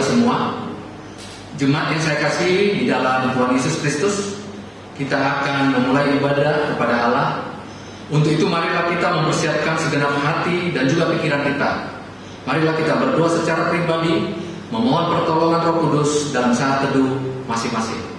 kita semua. Jemaat yang saya kasih di dalam Tuhan Yesus Kristus, kita akan memulai ibadah kepada Allah. Untuk itu marilah kita mempersiapkan segenap hati dan juga pikiran kita. Marilah kita berdoa secara pribadi, memohon pertolongan Roh Kudus dalam saat teduh masing-masing.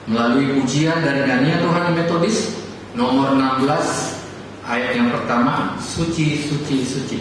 Melalui pujian dari nyanyian Rohani Metodis nomor 16 ayat yang pertama, Suci, Suci, Suci.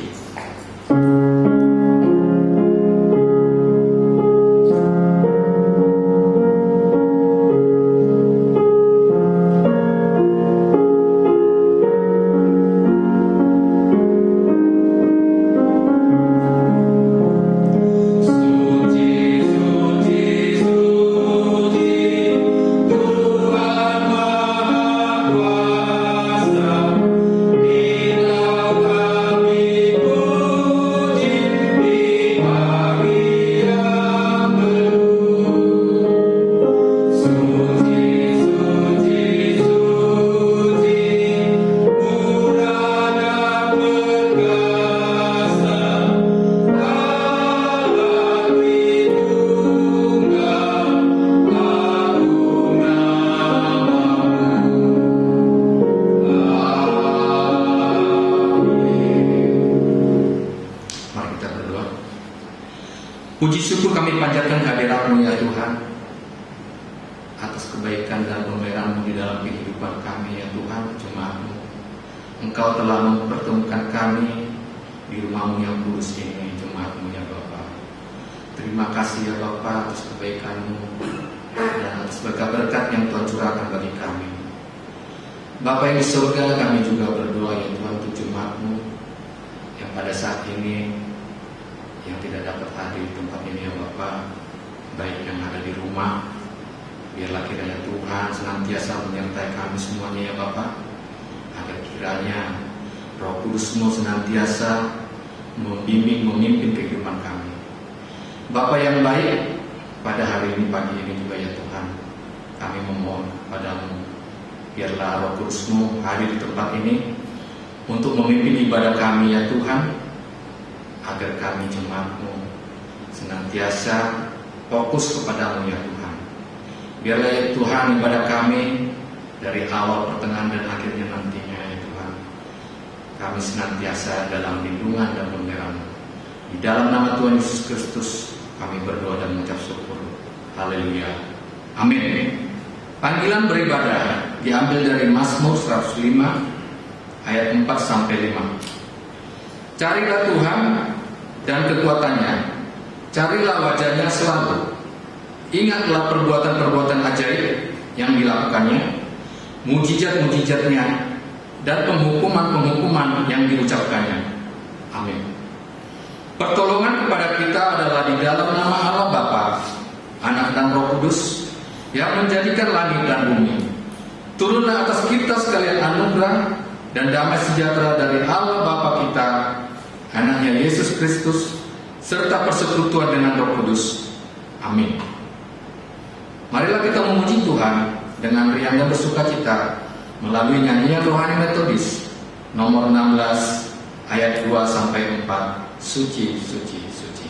Puji syukur kami panjatkan kehadirat-Mu ya Tuhan, atas kebaikan dan pemeliharaan-Mu di dalam kehidupan kami ya Tuhan, jemaat-Mu. Engkau telah mempertemukan kami di rumah-Mu yang kudus ini, jemaat-Mu ya Bapa. Terima kasih ya Bapa atas kebaikan-Mu dan atas berkat-berkat yang Tuhan curahkan bagi kami. Bapa yang di surga, kami juga berdoa ya Tuhan untuk jemaat-Mu yang pada saat ini yang tidak dapat hadir di tempat ini ya Bapa, baik yang ada di rumah, biarlah kiranya Tuhan senantiasa menyertai kami semuanya ya Bapa, agar kiranya Roh Kudus-Mu senantiasa membimbing, memimpin kehidupan kami. Bapa yang baik, pada hari ini, pagi ini juga ya Tuhan, kami memohon kepadamu, biarlah Roh Kudus-Mu hadir di tempat ini untuk memimpin ibadah kami ya Tuhan, agar kami jemaat-Mu senantiasa fokus kepadamu ya Tuhan. Biarlah ya Tuhan ibadah kami dari awal, pertengahan dan akhirnya nantinya ya Tuhan, kami senantiasa dalam lindungan dan pemeliharaan-Mu. Di dalam nama Tuhan Yesus Kristus kami berdoa dan mengucap syukur. Haleluya. Amin. Panggilan beribadah diambil dari Mazmur 105 ayat 4 sampai 5. Carilah Tuhan dan kekuatannya, carilah wajahnya selalu. Ingatlah perbuatan-perbuatan ajaib yang dilakukannya, mujizat-mujizatnya, dan penghukuman-penghukuman yang diucapkannya. Amin. Pertolongan kepada kita adalah di dalam nama Allah Bapa, Anak dan Roh Kudus, yang menjadikan langit dan bumi. Turunlah atas kita sekalian anugerah dan damai sejahtera dari Allah Bapa kita, Anaknya Yesus Kristus, serta persekutuan dengan Roh Kudus. Amin. Marilah kita memuji Tuhan dengan riang dan bersukacita melalui nyanyian Rohani Metodis nomor 16 ayat 2 sampai 4. Suci, suci, suci.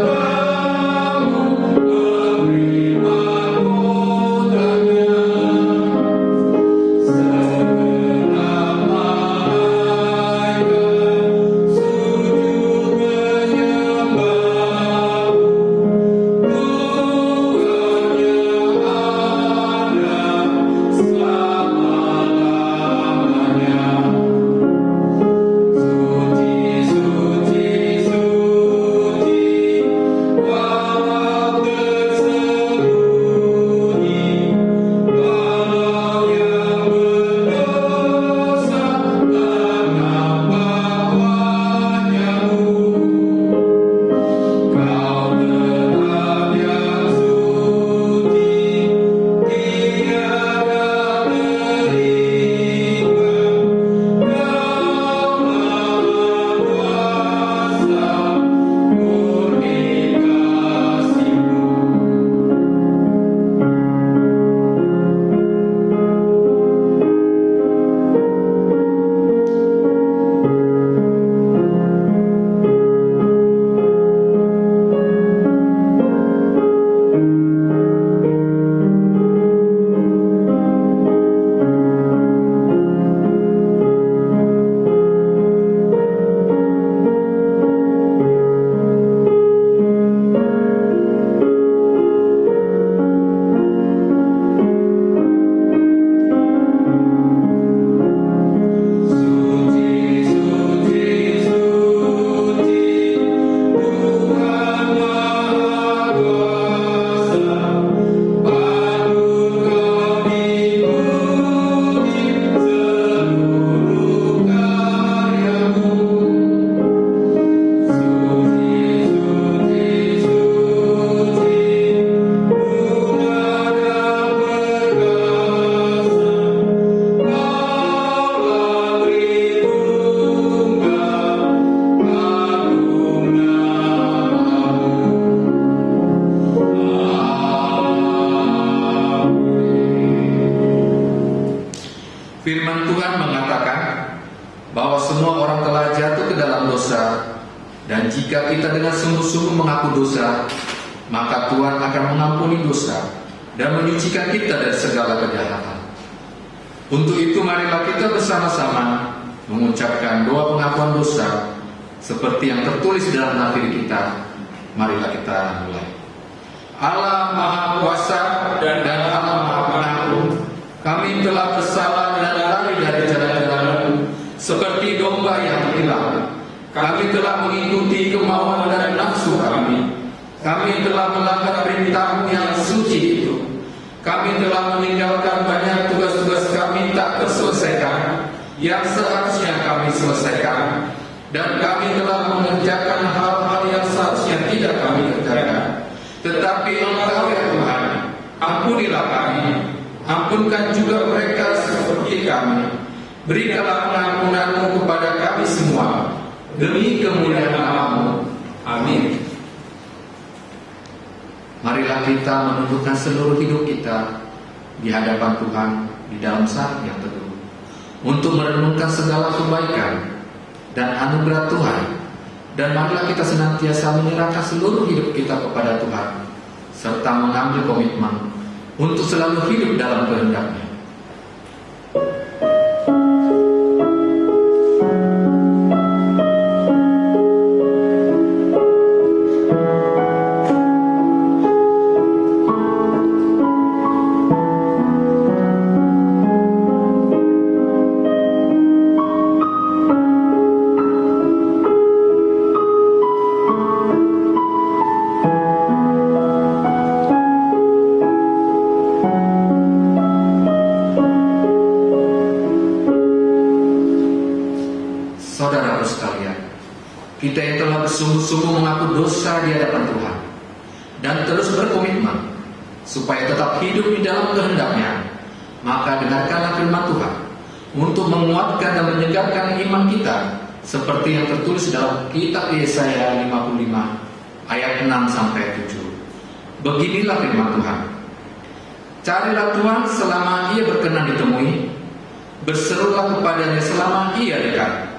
Bye. jika kita dengan sungguh-sungguh mengaku dosa, maka Tuhan akan mengampuni dosa dan menyucikan kita dari segala kejahatan. Untuk itu marilah kita bersama-sama mengucapkan doa pengakuan dosa seperti yang tertulis dalam nafir kita. Marilah kita mulai. Allah Maha Kuasa dan Allah Maha Pengampun, kami telah bersalah dan lari dari jalan-jalan-Mu seperti domba yang hilang. Kami telah mengikuti kemauan dan nafsu kami. Kami telah melanggar perintah-Mu yang suci itu. Kami telah meninggalkan banyak tugas-tugas kami tak terselesaikan yang seharusnya kami selesaikan, dan kami telah mengerjakan hal-hal yang seharusnya tidak kami kerjakan. Tetapi Engkau ya Tuhan, ampunilah kami, ampunkan juga mereka seperti kami. Berikanlah pengampunan-Mu kepada kami semua, demi kemuliaan nama-Mu. Amin. Marilah kita menundukkan seluruh hidup kita di hadapan Tuhan di dalam saat yang teduh, untuk merenungkan segala kebaikan dan anugerah Tuhan. Dan marilah kita senantiasa menyerahkan seluruh hidup kita kepada Tuhan, serta mengambil komitmen untuk selalu hidup dalam kehendak-Nya. Saudaraku sekalian, kita yang telah bersungguh-sungguh mengaku dosa di hadapan Tuhan dan terus berkomitmen supaya tetap hidup di dalam kehendak-Nya, maka dengarkanlah firman Tuhan untuk menguatkan dan menyegarkan iman kita, seperti yang tertulis dalam kitab Yesaya 55 ayat 6-7. Beginilah firman Tuhan: carilah Tuhan selama Ia berkenan ditemui, berserulah kepadanya selama Ia dekat.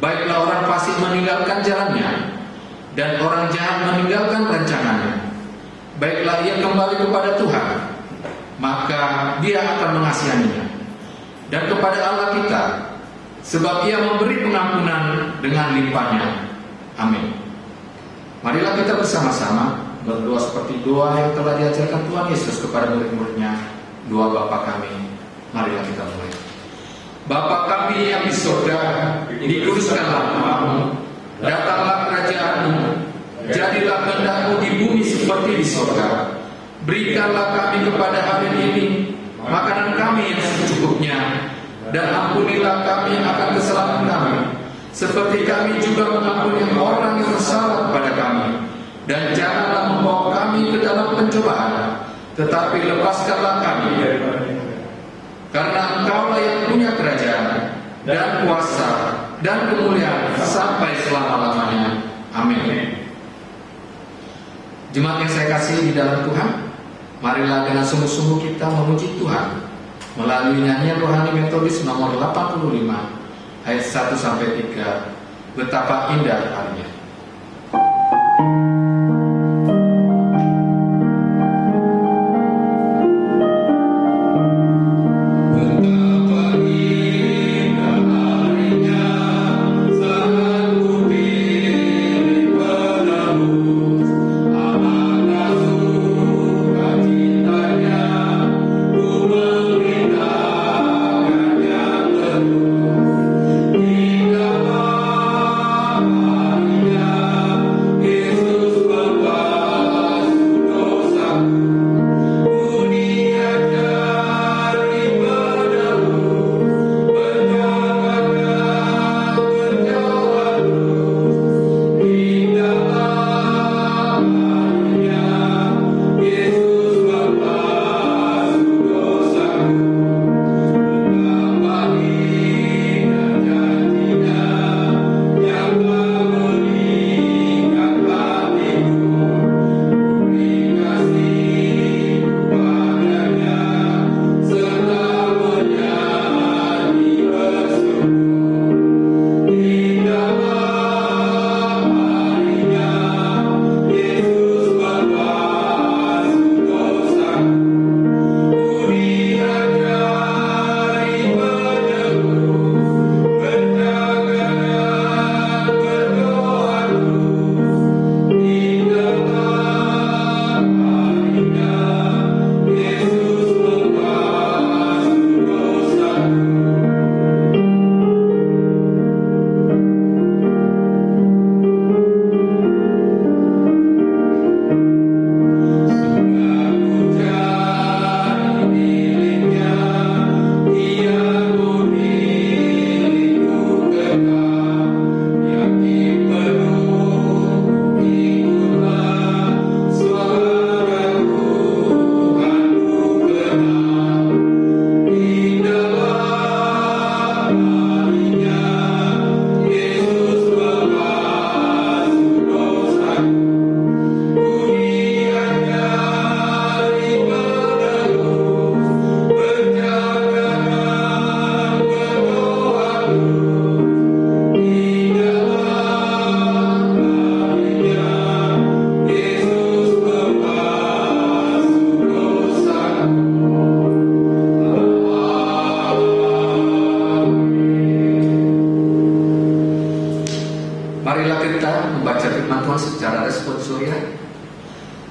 Baiklah orang fasik meninggalkan jalannya, dan orang jahat meninggalkan rancangannya. Baiklah ia kembali kepada Tuhan, maka Dia akan mengasihaninya, dan kepada Allah kita, sebab Ia memberi pengampunan dengan limpahnya. Amin. Marilah kita bersama-sama berdoa seperti doa yang telah diajarkan Tuhan Yesus kepada murid-muridnya, doa Bapa kami. Marilah kita mulai. Bapa kami yang di surga, dikuduskanlah nama-Mu, datanglah kerajaan-Mu, jadilah kehendak-Mu di bumi seperti di surga. Berikanlah kami kepada hari ini makanan kami yang secukupnya, dan ampunilah kami akan kesalahan kami, seperti kami juga mengampuni orang yang bersalah kepada kami. Dan janganlah membawa kami ke dalam pencobaan, tetapi lepaskanlah kami daripada. Karena Engkaulah yang punya kerajaan dan kuasa dan kemuliaan sampai selama-lamanya. Amin. Jemaat yang saya kasih di dalam Tuhan, marilah dengan sungguh-sungguh kita memuji Tuhan melalui nyanyian rohani metodis nomor 85 ayat 1-3. Betapa indah harinya. Amin.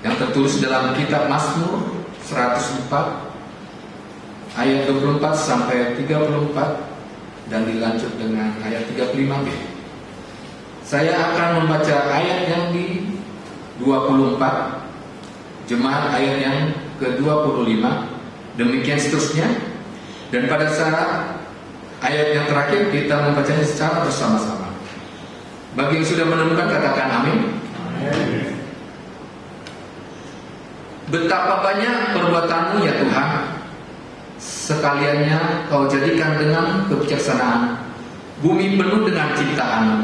yang tertulis dalam kitab Mazmur 104 ayat 24 sampai 34 dan dilanjut dengan ayat 35b. Saya akan membaca ayat yang di 24, jemaat ayat yang ke-25, demikian seterusnya. Dan pada saat ayat yang terakhir kita membacanya secara bersama-sama. Bagi yang sudah menemukan katakan amin. Amin. Betapa banyak perbuatanmu ya Tuhan, sekaliannya kau jadikan dengan kebijaksanaan, bumi penuh dengan ciptaan-Mu.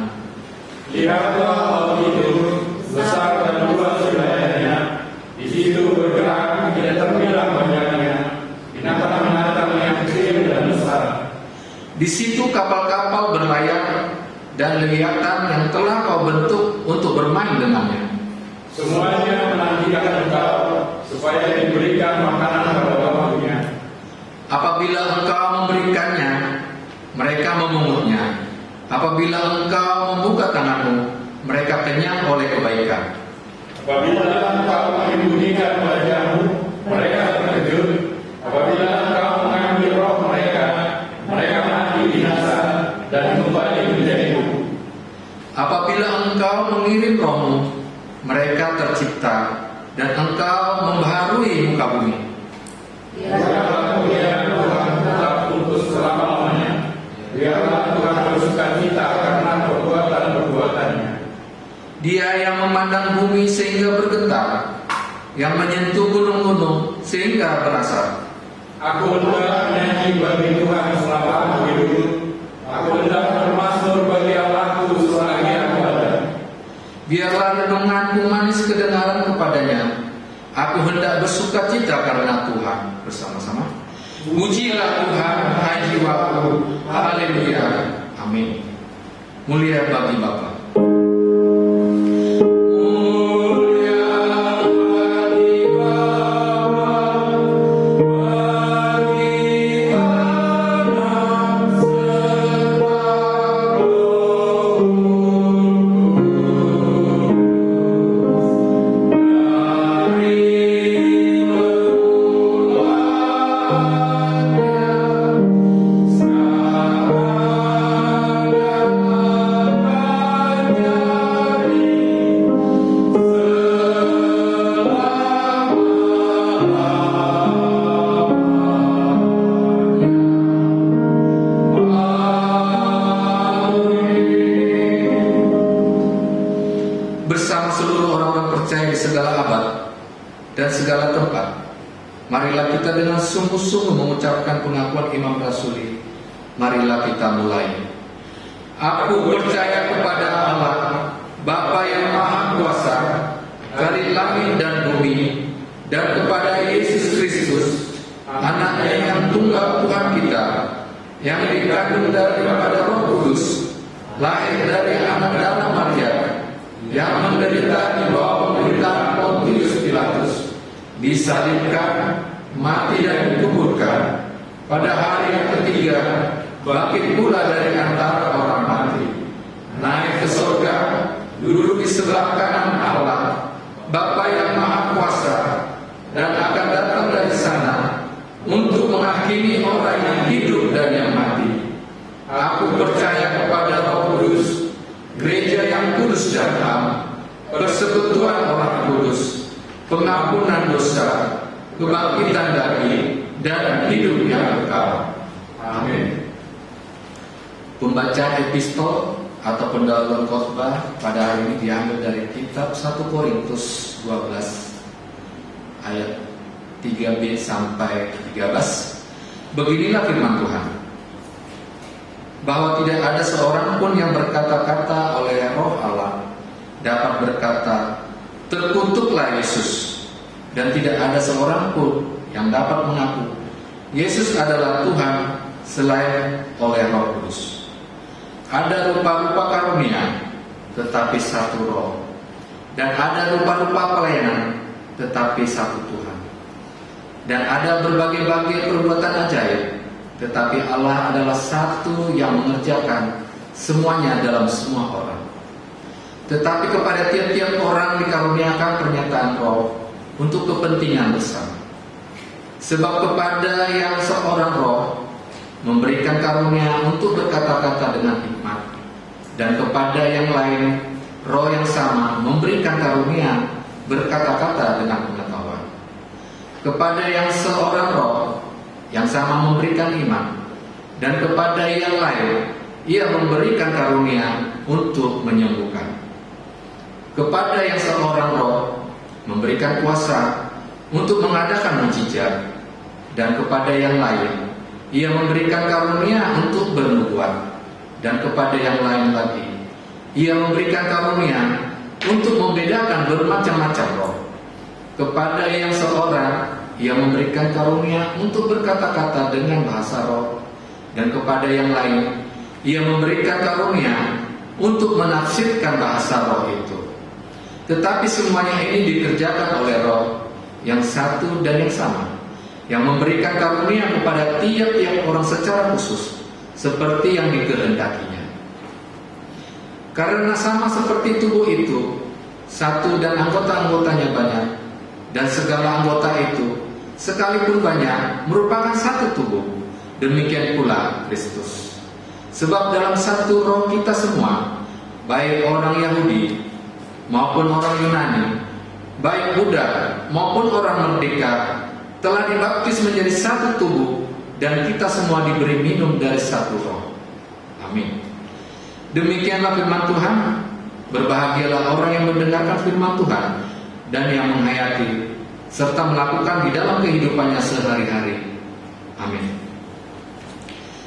Lihatlah laut itu besar dan luas wilayahnya, di situ bergerak tidak terbilang banyaknya binatang-binatang yang kecil dan besar. Di situ kapal-kapal berlayar dan leviathan yang telah kau bentuk untuk bermain dengannya. Semuanya menantikan Engkau supaya diberikan makanan pada waktunya. Apabila Engkau memberikannya, mereka memungutnya. Apabila Engkau membuka tanganmu, mereka kenyang oleh kebaikan. Apabila Engkau menyembunyikan wajah-Mu, mereka terkejut. Apabila Engkau mengambil roh mereka, mereka mati binasa dan kembali menjadi bumi. Apabila Engkau mengirim roh-Mu, mereka tercipta dan Engkau membaharui muka bumi. Biarlah kemuliaan Tuhan tetap untuk selama-lamanya. Biarlah Tuhan bersukacita karena perbuatan-perbuatannya. Dia yang memandang bumi sehingga bergetar, yang menyentuh gunung-gunung sehingga berasap. Aku hendak menyanyi bagi Tuhan selama aku hidup. Aku hendak bermazmur bagi Allahku selagi aku ada. Biarlah renunganku manis kedengaran kepadanya. Aku hendak bersukacita karena Tuhan. Bersama-sama. Pujilah Tuhan, hai jiwaku. Haleluya. Amin. Mulia bagi Bapa. Bersama seluruh orang-orang percaya di segala abad dan segala tempat, marilah kita dengan sungguh-sungguh mengucapkan pengakuan Imam Rasuli. Marilah kita mulai. Aku percaya kepada Allah, Bapa yang Maha Kuasa, Kali langit dan bumi, dan kepada Yesus Kristus, Anaknya yang tunggal Tuhan kita, yang dikandung daripada Roh Kudus, lahir dari anak darah Maria, yang menderita di bawah pemerintahan Pontius Pilatus, disalibkan, mati dan dikuburkan, pada hari yang ketiga bangkit pula dari antara orang mati, naik ke surga, duduk di sebelah kanan Allah, Bapa yang Maha Kuasa, dan akan datang dari sana untuk menghakimi orang yang hidup dan yang mati. Aku percaya kepada Roh Kudus, gereja yang kudus dan am, persekutuan orang kudus, pengampunan dosa, kebangkitan dari dan hidup yang kekal. Amin. Pembacaan epistol atau pendahuluan khotbah pada hari ini diambil dari kitab 1 Korintus 12 ayat 3b sampai 13. Beginilah firman Tuhan, bahwa tidak ada seorang pun yang berkata-kata oleh Roh Allah dapat berkata, terkutuklah Yesus, dan tidak ada seorang pun yang dapat mengaku Yesus adalah Tuhan selain oleh Roh Kudus. Ada rupa-rupa karunia, tetapi satu Roh, dan ada rupa-rupa pelayanan, tetapi satu Tuhan. Dan ada berbagai-bagai perbuatan ajaib, tetapi Allah adalah satu yang mengerjakan semuanya dalam semua orang. Tetapi kepada tiap-tiap orang dikaruniakan pernyataan Roh untuk kepentingan bersama. Sebab kepada yang seorang roh memberikan karunia untuk berkata-kata dengan hikmat, dan kepada yang lain roh yang sama memberikan karunia berkata-kata dengan pengetahuan. Kepada yang seorang roh yang sama memberikan iman, dan kepada yang lain ia memberikan karunia untuk menyembuhkan. Kepada yang seorang roh memberikan kuasa untuk mengadakan mujizat, dan kepada yang lain ia memberikan karunia untuk bernubuat, dan kepada yang lain lagi ia memberikan karunia untuk membedakan bermacam-macam roh. Kepada yang seorang ia memberikan karunia untuk berkata-kata dengan bahasa roh, dan kepada yang lain ia memberikan karunia untuk menafsirkan bahasa roh itu. Tetapi semuanya ini dikerjakan oleh Roh yang satu dan yang sama, yang memberikan karunia kepada tiap-tiap orang secara khusus, seperti yang dikehendakinya. Karena sama seperti tubuh itu, satu dan anggota-anggotanya banyak, dan segala anggota itu, sekalipun banyak, merupakan satu tubuh. Demikian pula Kristus. Sebab dalam satu roh kita semua, baik orang Yahudi maupun orang Yunani, baik Buddha maupun orang merdeka, telah dibaptis menjadi satu tubuh, dan kita semua diberi minum dari satu roh. Amin. Demikianlah firman Tuhan. Berbahagialah orang yang mendengarkan firman Tuhan dan yang menghayati serta melakukan di dalam kehidupannya sehari-hari. Amin.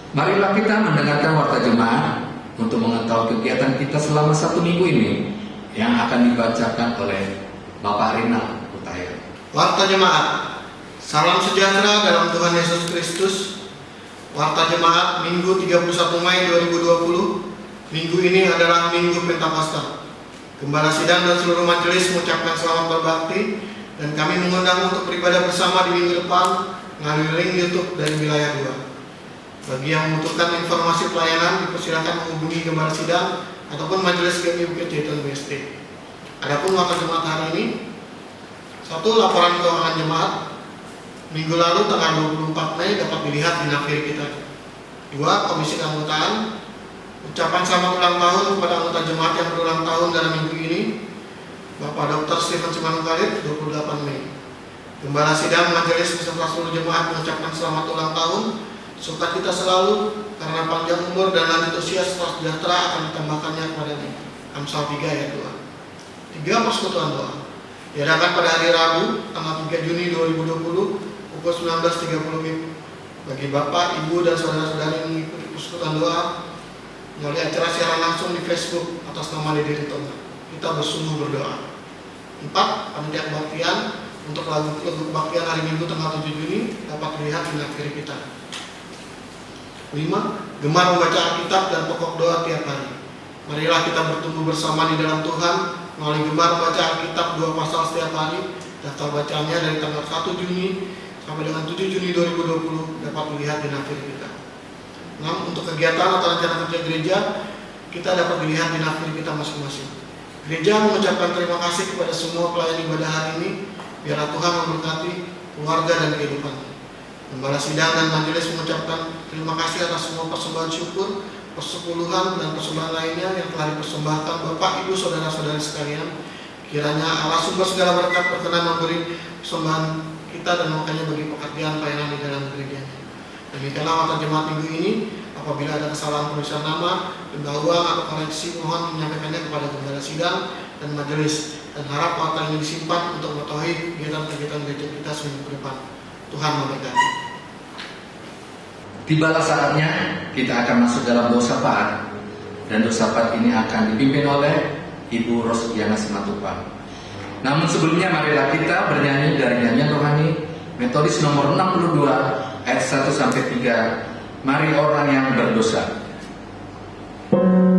Marilah kita mendengarkan warta jemaat untuk mengetahui kegiatan kita selama 1 minggu ini yang akan dibacakan oleh Bapak Rina Utaya. Warta jemaat. Salam sejahtera dalam Tuhan Yesus Kristus. Warta jemaat Minggu 31 Mei 2020. Minggu ini adalah Minggu Pentakosta. Gembala sidang dan seluruh majelis mengucapkan selamat berbakti, dan kami mengundang untuk beribadah bersama di minggu depan melalui link YouTube dari wilayah 2. Bagi yang membutuhkan informasi pelayanan, dipersilakan menghubungi Gembala sidang ataupun majelis GMI Bukit Jaitun BSD. Adapun warta jemaat hari ini, 1. Laporan keuangan jemaat minggu lalu tanggal 24 Mei dapat dilihat di nafiri kita. 2. Komisi keanggotaan, ucapan selamat ulang tahun kepada anggota jemaat yang berulang tahun dalam minggu ini, Bapak Dr. Stephen Simanungkalit, 28 Mei. Gembala sidang majelis beserta seluruh jemaat mengucapkan selamat ulang tahun, sukacita selalu karena panjang umur dan lanjut usia serta sejahtera akan ditambahkannya kepadanya. Amsal 3 ayat 2. 3. Persekutuan doa diadakan pada hari Rabu tanggal 3 Juni 2020 pukul 19.30 WIB. Bagi Bapak, Ibu, dan saudara-saudari yang mengikuti persekutuan doa melalui acara siaran langsung di Facebook atas nama Dede Ritonga, kita bersungguh berdoa. 4. Panitia kebaktian untuk lagu kebaktian hari Minggu tanggal 7 Juni dapat dilihat di nafiri kita. 5. Gemar membaca Alkitab dan pokok doa tiap hari. Marilah kita bertumbuh bersama di dalam Tuhan melalui gemar membaca Alkitab 2 pasal setiap hari. Daftar bacaannya dari tanggal 1 Juni sampai dengan 7 Juni 2020 dapat dilihat di nafiri kita. 6. Untuk kegiatan atau rencana kerja gereja, kita dapat dilihat di nafiri kita masing-masing. Gereja mengucapkan terima kasih kepada semua pelayan ibadah hari ini. Biarlah Tuhan memberkati keluarga dan kehidupannya. Gembala sidang dan majelis mengucapkan terima kasih atas semua persembahan syukur, persepuluhan, dan persembahan lainnya yang telah dipersembahkan Bapak, Ibu, saudara-saudari sekalian. Kiranya Allah sumber segala berkat berkenan memberi persembahan kita dan makanya bagi pekerjaan pelayanan di dalam gerejanya. Demikianlah warta jemaat minggu ini. Apabila ada kesalahan penulisan nama, pendahuluan atau koreksi, mohon menyampaikannya kepada gembala sidang dan majelis, dan harap warta ini disimpan untuk mengetahui kegiatan-kegiatan gereja kita seminggu ke depan. Tuhan memberkati. Tibalah saatnya kita akan masuk dalam doa syafaat, dan doa syafaat ini akan dipimpin oleh Ibu Rosdiana Simatupang. Namun sebelumnya marilah kita bernyanyi dari nyanyian rohani Metodis nomor 62 ayat 1 sampai 3. Mari orang yang berdosa. Dosa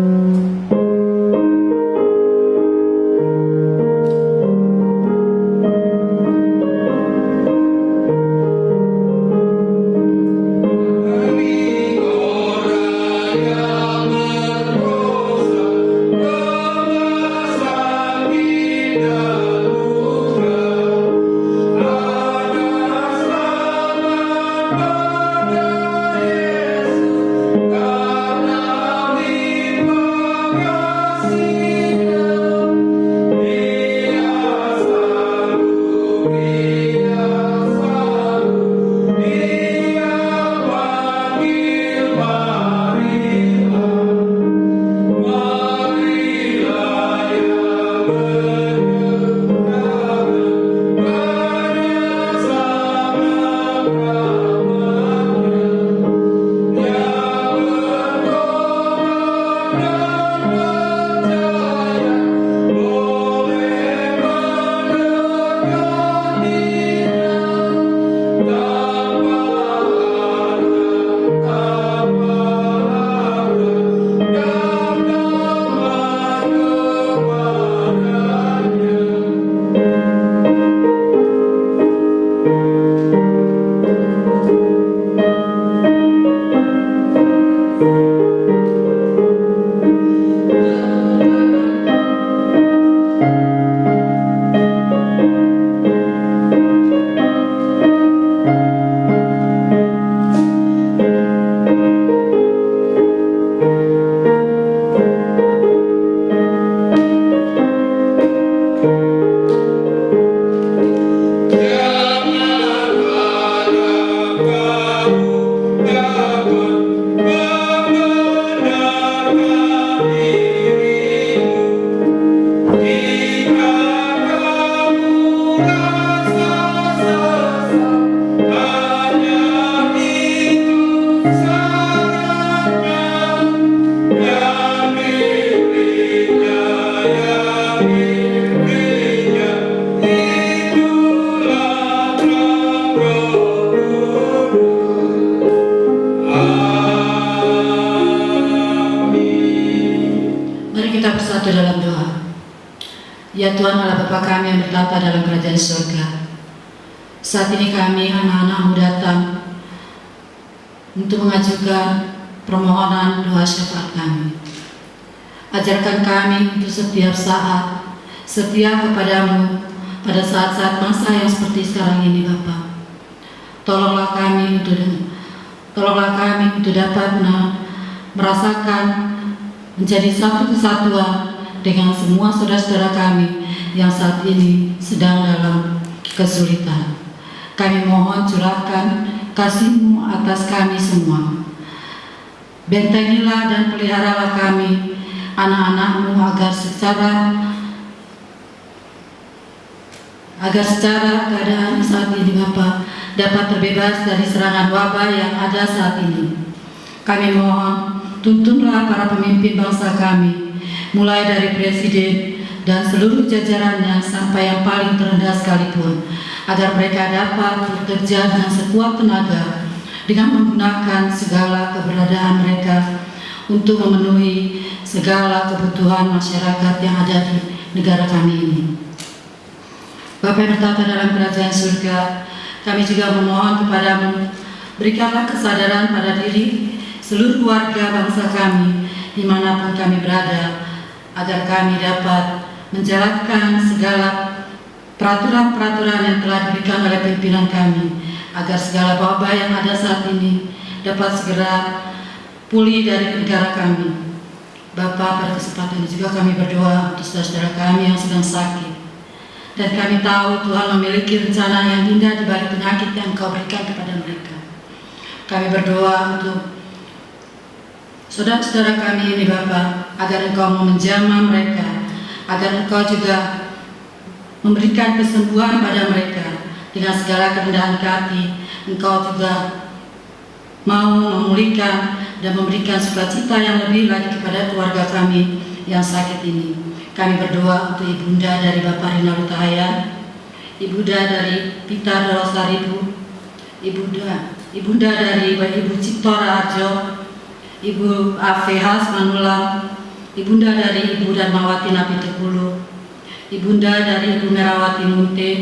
Tuhan Allah Bapa kami yang bertata dalam kerajaan surga. Saat ini kami anak-anakmu datang untuk mengajukan permohonan doa syafaat kami. Ajarkan kami untuk setiap saat setia kepadamu pada saat-saat masa yang seperti sekarang ini Bapa. Tolonglah kami untuk dapat merasakan menjadi satu kesatuan dengan semua saudara-saudara kami yang saat ini sedang dalam kesulitan. Kami mohon curahkan kasih-Mu atas kami semua. Bentengilah dan peliharalah kami, anak-anak-Mu, agar secara keadaan saat ini Bapa dapat terbebas dari serangan wabah yang ada saat ini. Kami mohon tuntunlah para pemimpin bangsa kami, mulai dari presiden dan seluruh jajarannya sampai yang paling terendah sekalipun, agar mereka dapat bekerja dengan sekuat tenaga dengan menggunakan segala keberadaan mereka untuk memenuhi segala kebutuhan masyarakat yang ada di negara kami ini. Bapa yang bertata dalam kerajaan surga, kami juga memohon kepadamu, berikanlah kesadaran pada diri seluruh warga bangsa kami dimanapun kami berada, agar kami dapat menjalankan segala peraturan-peraturan yang telah diberikan oleh pimpinan kami, agar segala wabah yang ada saat ini dapat segera pulih dari negara kami. Bapa, pada kesempatan ini juga kami berdoa untuk saudara-saudara kami yang sedang sakit. Dan kami tahu Tuhan memiliki rencana yang indah di balik penyakit yang Engkau berikan kepada mereka. Kami berdoa untuk saudara-saudara kami ini Bapa, agar Engkau menjamah mereka, agar Engkau juga memberikan kesembuhan pada mereka. Dengan segala kerendahan hati, Engkau juga mau memulihkan dan memberikan sukacita yang lebih lagi kepada keluarga kami yang sakit ini. Kami berdoa untuk ibunda dari Bapak Rina Lutahayan, ibunda dari Pita Dorosaribu, ibunda dari Ibu Ciptora Arjo, Ibu Afehas Manulang, ibunda dari Ibu Darmawati Napitekulu, ibunda dari Ibu Merawati Munte,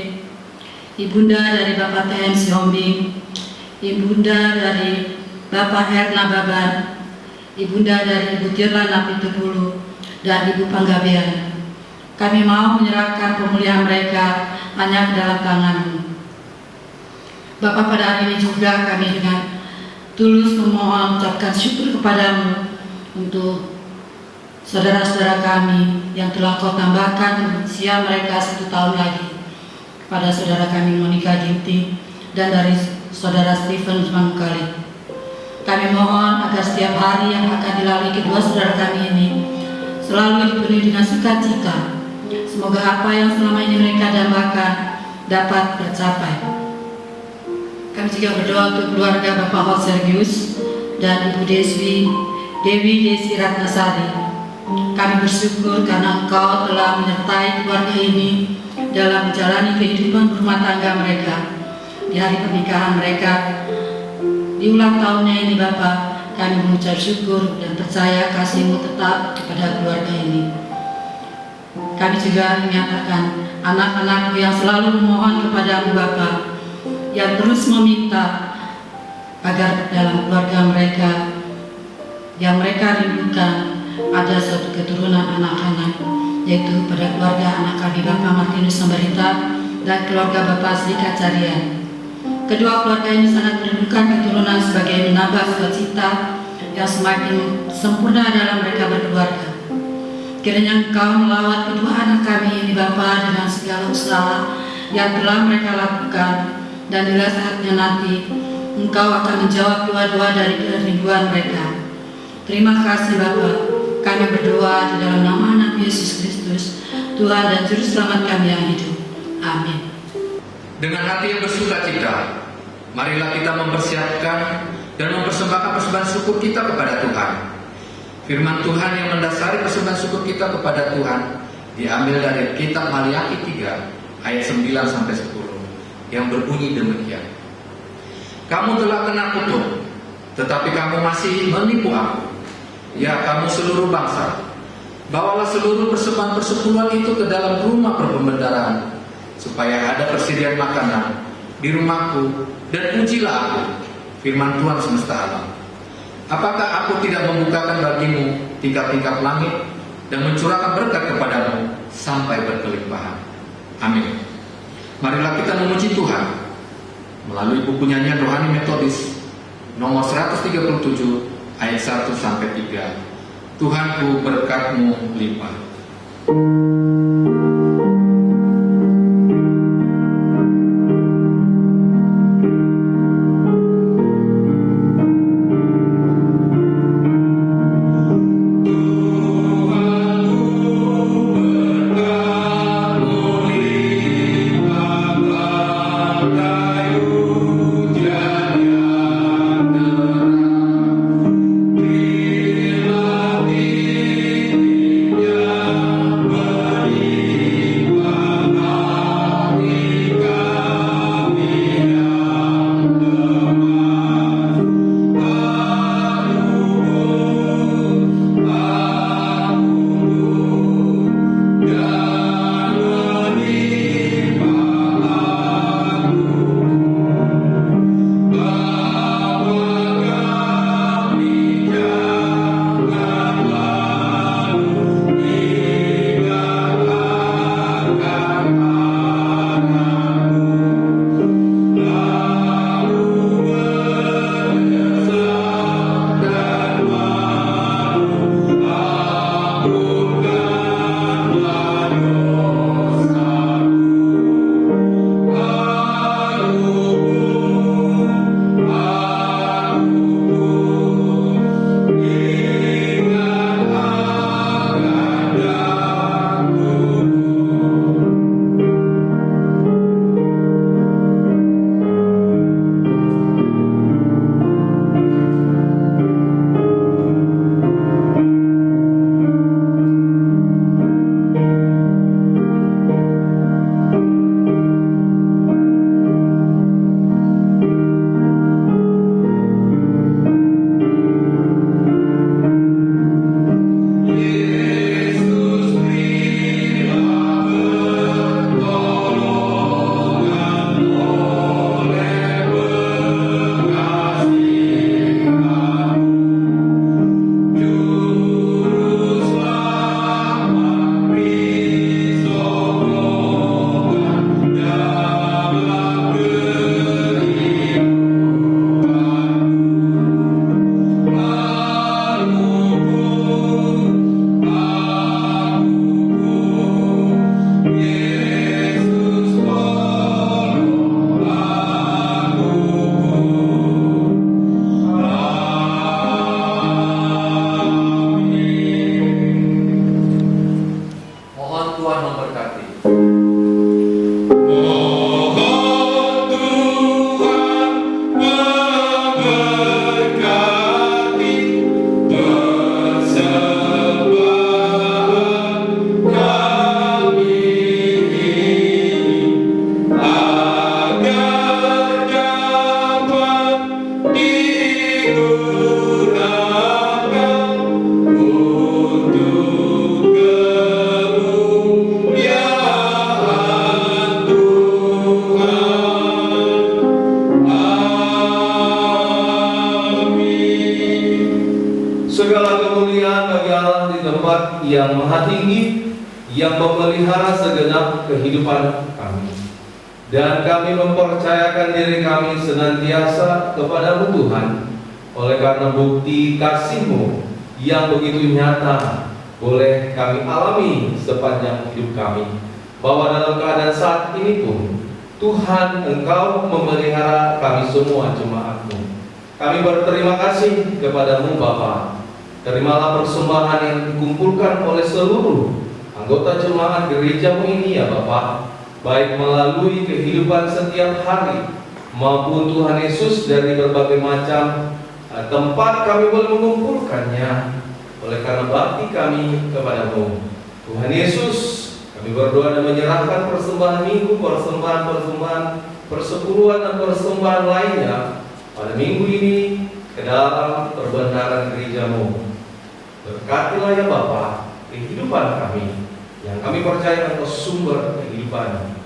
ibunda dari Bapak TM Sihombing, ibunda dari Bapak Herna Baban, ibunda dari Ibu Tirla Napitekulu, dan Ibu Panggabean. Kami mau menyerahkan pemulihan mereka hanya ke dalam tangan-Mu. Bapak, pada hari ini juga kami dengan tulus memohon mengucapkan syukur kepadamu untuk saudara-saudara kami yang telah Kau tambahkan usia mereka 1 tahun lagi, kepada saudara kami Monica Ginti dan dari saudara Stephen Mangkali. Kami mohon agar setiap hari yang akan dilalui kedua saudara kami ini selalu dipenuhi dengan sukacita. Semoga apa yang selama ini mereka dambakan dapat tercapai. Kami juga berdoa untuk keluarga Bapak Hot Sergius dan Ibu Dewi Desi Ratnasari. Kami bersyukur karena Engkau telah menyertai keluarga ini dalam menjalani kehidupan rumah tangga mereka. Di hari pernikahan mereka, di ulang tahunnya ini Bapak, kami mengucap syukur dan percaya kasih-Mu tetap kepada keluarga ini. Kami juga menyatakan anak-anak yang selalu memohon kepada-Mu Bapa, yang terus meminta agar dalam keluarga mereka yang mereka rindukan ada suatu keturunan anak-anak, yaitu pada keluarga anak kami Bapak Martinus Sambarita dan keluarga Bapak Sri Kacarian. Kedua keluarga ini sangat merindukan keturunan sebagai menambah sukacita yang semakin sempurna dalam mereka berkeluarga. Kiranya Engkau melawat kedua anak kami ini Bapa dengan segala usaha yang telah mereka lakukan, dan bila saatnya nanti Engkau akan menjawab doa-doa dari kerinduan mereka. Terima kasih Bapa. Kami berdoa di dalam nama Nabi Yesus Kristus, Tuhan dan Juru Selamat kami yang hidup. Amin. Dengan hati yang bersukacita, marilah kita mempersiapkan dan mempersembahkan persembahan syukur kita kepada Tuhan. Firman Tuhan yang mendasari persembahan syukur kita kepada Tuhan diambil dari kitab Maliaki 3 ayat 9-10 yang berbunyi demikian. Kamu telah kena kutuk, tetapi kamu masih menipu aku. Ya kamu seluruh bangsa, Bawalah seluruh persembahan persepuluhan itu ke dalam rumah perbendaharaan, supaya ada persediaan makanan di rumahku, dan ujilah aku, firman Tuhan semesta alam. Apakah aku tidak membukakan bagimu tingkap-tingkap langit dan mencurahkan berkat kepadamu sampai berkelimpahan? Amin. Marilah kita memuji Tuhan melalui buku nyanyian rohani metodis nomor 137 ayat 1 sampai 3. Tuhanku berkat-Mu limpah. yang maha tinggi, yang memelihara segenap kehidupan kami. Dan kami mempercayakan diri kami senantiasa kepada-Mu Tuhan, oleh karena bukti kasih-Mu yang begitu nyata boleh kami alami sepanjang hidup kami, bahwa dalam keadaan saat ini pun Tuhan, Engkau memelihara kami semua jemaat-Mu. Kami berterima kasih kepada-Mu Bapa. Terimalah persembahan yang dikumpulkan oleh seluruh anggota jemaat gereja-Mu ini ya Bapa, baik melalui kehidupan setiap hari maupun Tuhan Yesus dari berbagai macam tempat kami boleh mengumpulkannya oleh karena bakti kami kepada-Mu. Tuhan Yesus, kami berdoa dan menyerahkan persembahan minggu, persembahan persepuluhan dan persembahan lainnya pada minggu ini ke dalam perbendaharaan gereja-Mu. Berkatilah ya Bapa, kehidupan kami, yang kami percaya Engkau sumber kehidupan.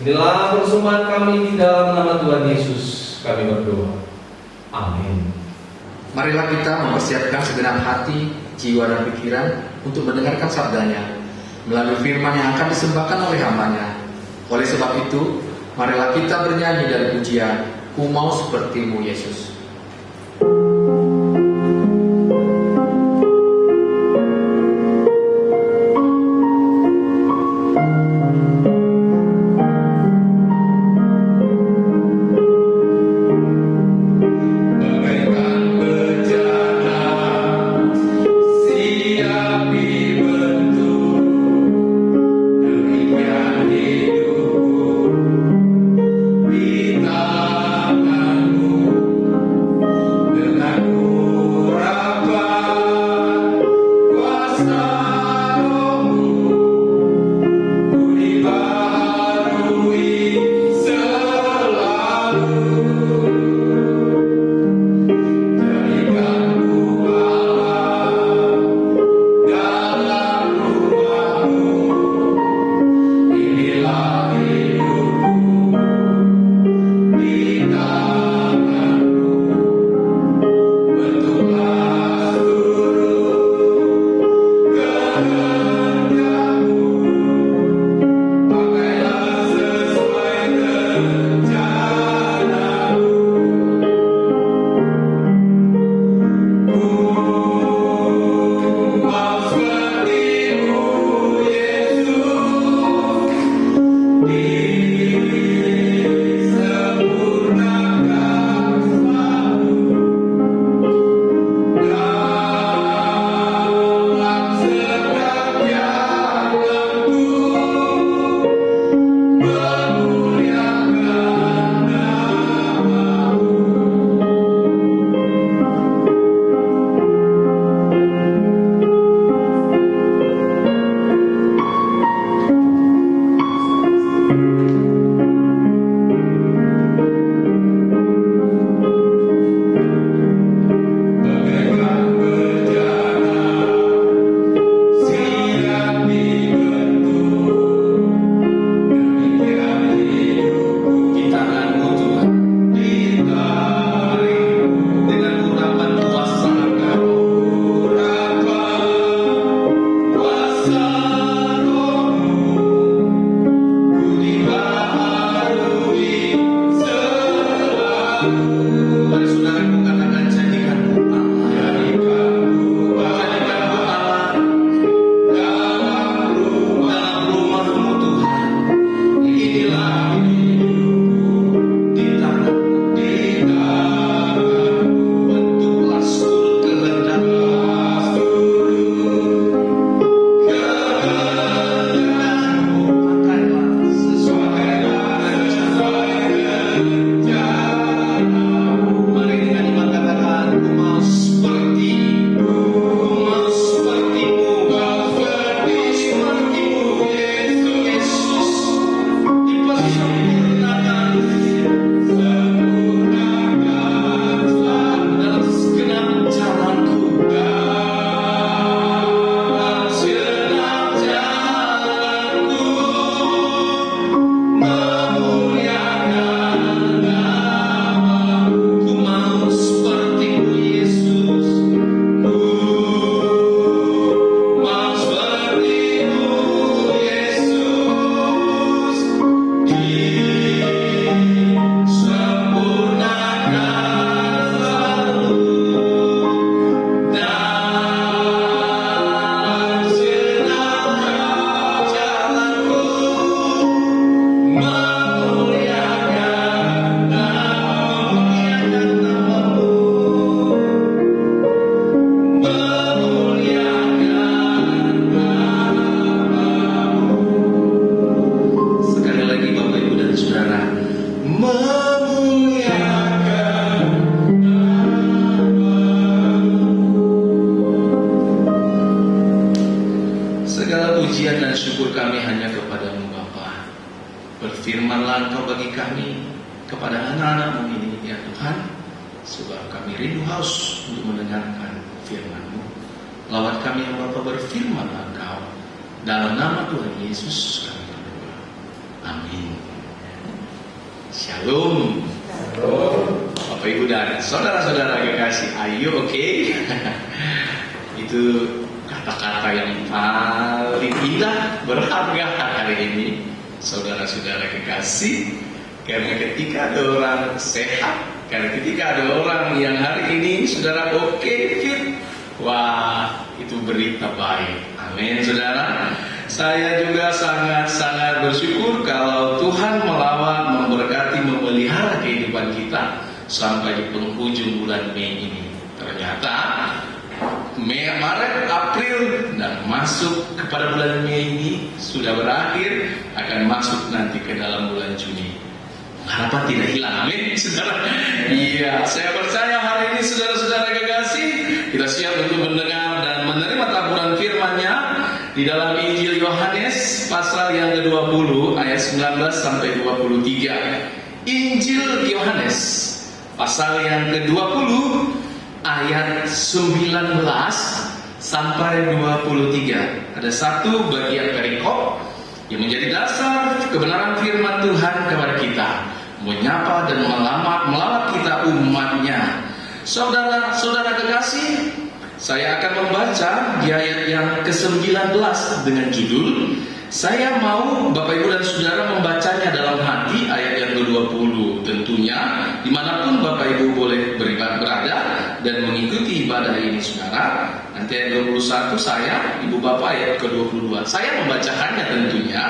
Inilah persembahan kami di dalam nama Tuhan Yesus kami berdoa. Amin. Marilah kita mempersiapkan segenap hati, jiwa dan pikiran untuk mendengarkan sabdanya melalui firman yang akan disembahkan oleh hamba-Nya. Oleh sebab itu, marilah kita bernyanyi dari pujian Ku Mau Seperti-Mu Yesus. pujian dan syukur kami hanya kepadamu Bapa. Berfirmanlah Engkau bagi kami, kepada anak-anak-Mu ini ya Tuhan, sebab kami rindu haus untuk mendengarkan firman-Mu. Lawat kami ya Bapa, berfirmanlah Engkau, Dalam nama Tuhan Yesus kami berdoa. Amin. Shalom. Bapak Ibu dan saudara-saudara kekasih, ayo oke? Itu kata-kata yang paling indah, berharga hari ini, saudara-saudara kekasih. Karena ketika ada orang sehat, karena ketika ada orang yang hari ini saudara oke, fit, wah itu berita baik. Amin saudara. Saya juga sangat-sangat bersyukur kalau Tuhan melawat, memberkati, memelihara kehidupan kita sampai di penghujung bulan Mei ini. Ternyata Maret, April dan masuk kepada bulan Mei ini sudah berakhir, akan masuk nanti ke dalam bulan Juni. Harapan tidak hilang, amin saudara. Iya, saya percaya hari ini saudara-saudara kekasih, kita siap untuk mendengar dan menerima taburan firman-Nya di dalam Injil Yohanes pasal yang ke-20 ayat 19 sampai 23. Injil Yohanes pasal yang ke-20 ayat 19 sampai 23. Ada satu bagian perikop yang menjadi dasar kebenaran firman Tuhan kepada kita, menyapa dan melawat kita umat-Nya. Saudara-saudara kekasih, saya akan membaca di ayat yang ke-19 dengan judul, saya mau Bapak Ibu dan Saudara membacanya dalam hati, ayat yang ke-20. Tentunya dimanapun Bapak Ibu boleh berada dan mengikuti ibadah ini saudara. Nanti ayat 21 saya, Ibu Bapak ayat ke-22. Saya membacakannya tentunya,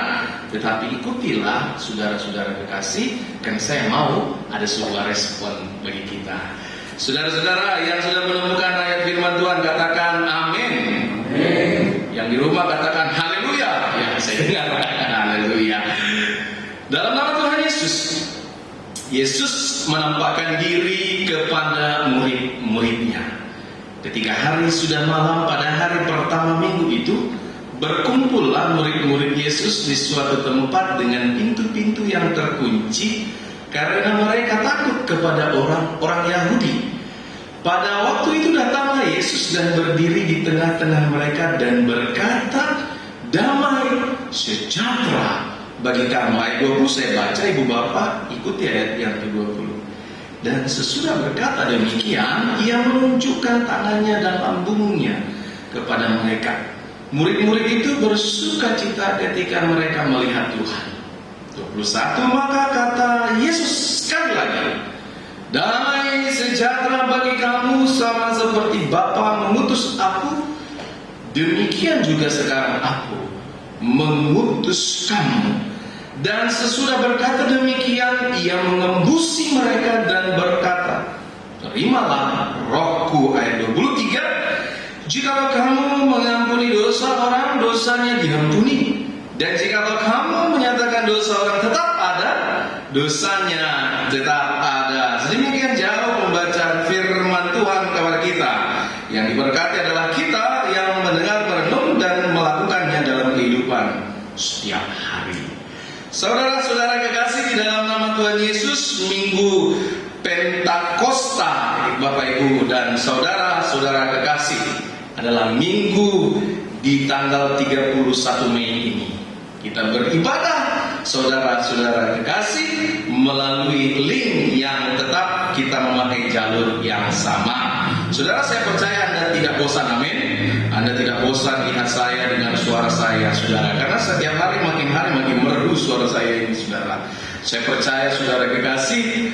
tetapi ikutilah saudara-saudara kekasih, karena saya mau ada sebuah respon bagi kita. Saudara-saudara yang sudah menemukan ayat firman Tuhan katakan amin. Yang di rumah katakan haleluya. Ya, saya dengar haleluya. Dalam nama Tuhan Yesus, Yesus menampakkan diri kepada murid-muridnya. Ketika hari sudah malam pada hari pertama minggu itu, berkumpullah murid-murid Yesus di suatu tempat dengan pintu-pintu yang terkunci, karena mereka takut kepada orang-orang Yahudi. Pada waktu itu datanglah Yesus dan berdiri di tengah-tengah mereka dan berkata, damai sejahtera bagi kamu. Ayat 20 saya baca, Ibu Bapak ikuti ayat yang ke-20. Dan sesudah berkata demikian, ia menunjukkan tangannya dan lambungnya kepada mereka. Murid-murid itu bersuka cita ketika mereka melihat Tuhan. 21, maka kata Yesus sekali lagi, damai sejahtera bagi kamu, sama seperti Bapa mengutus aku, demikian juga sekarang aku mengutus kamu. Dan sesudah berkata demikian, ia mengembusi mereka dan berkata, terimalah rohku. Ayat 23, jikalau kamu mengampuni dosa orang, dosanya diampuni. Dan jikalau kamu menyatakan dosa orang tetap ada, dosanya tetap ada. Sedemikian jauh pembacaan firman Tuhan kepada kita. Yang diberkati adalah kita yang mendengar, merenung dan melakukannya dalam kehidupan setiap hari. Saudara-saudara kekasih, di dalam nama Tuhan Yesus, Minggu Pentakosta, Bapak Ibu dan saudara-saudara kekasih, adalah minggu di tanggal 31 Mei ini. Kita beribadah, saudara-saudara kekasih, melalui link yang tetap kita memakai jalur yang sama. Saudara, saya percaya Anda tidak bosan, amin. Anda tidak bosan lihat saya dengan suara saya, saudara. Karena setiap hari makin merdu suara saya ini, saudara. Saya percaya, saudara kekasih,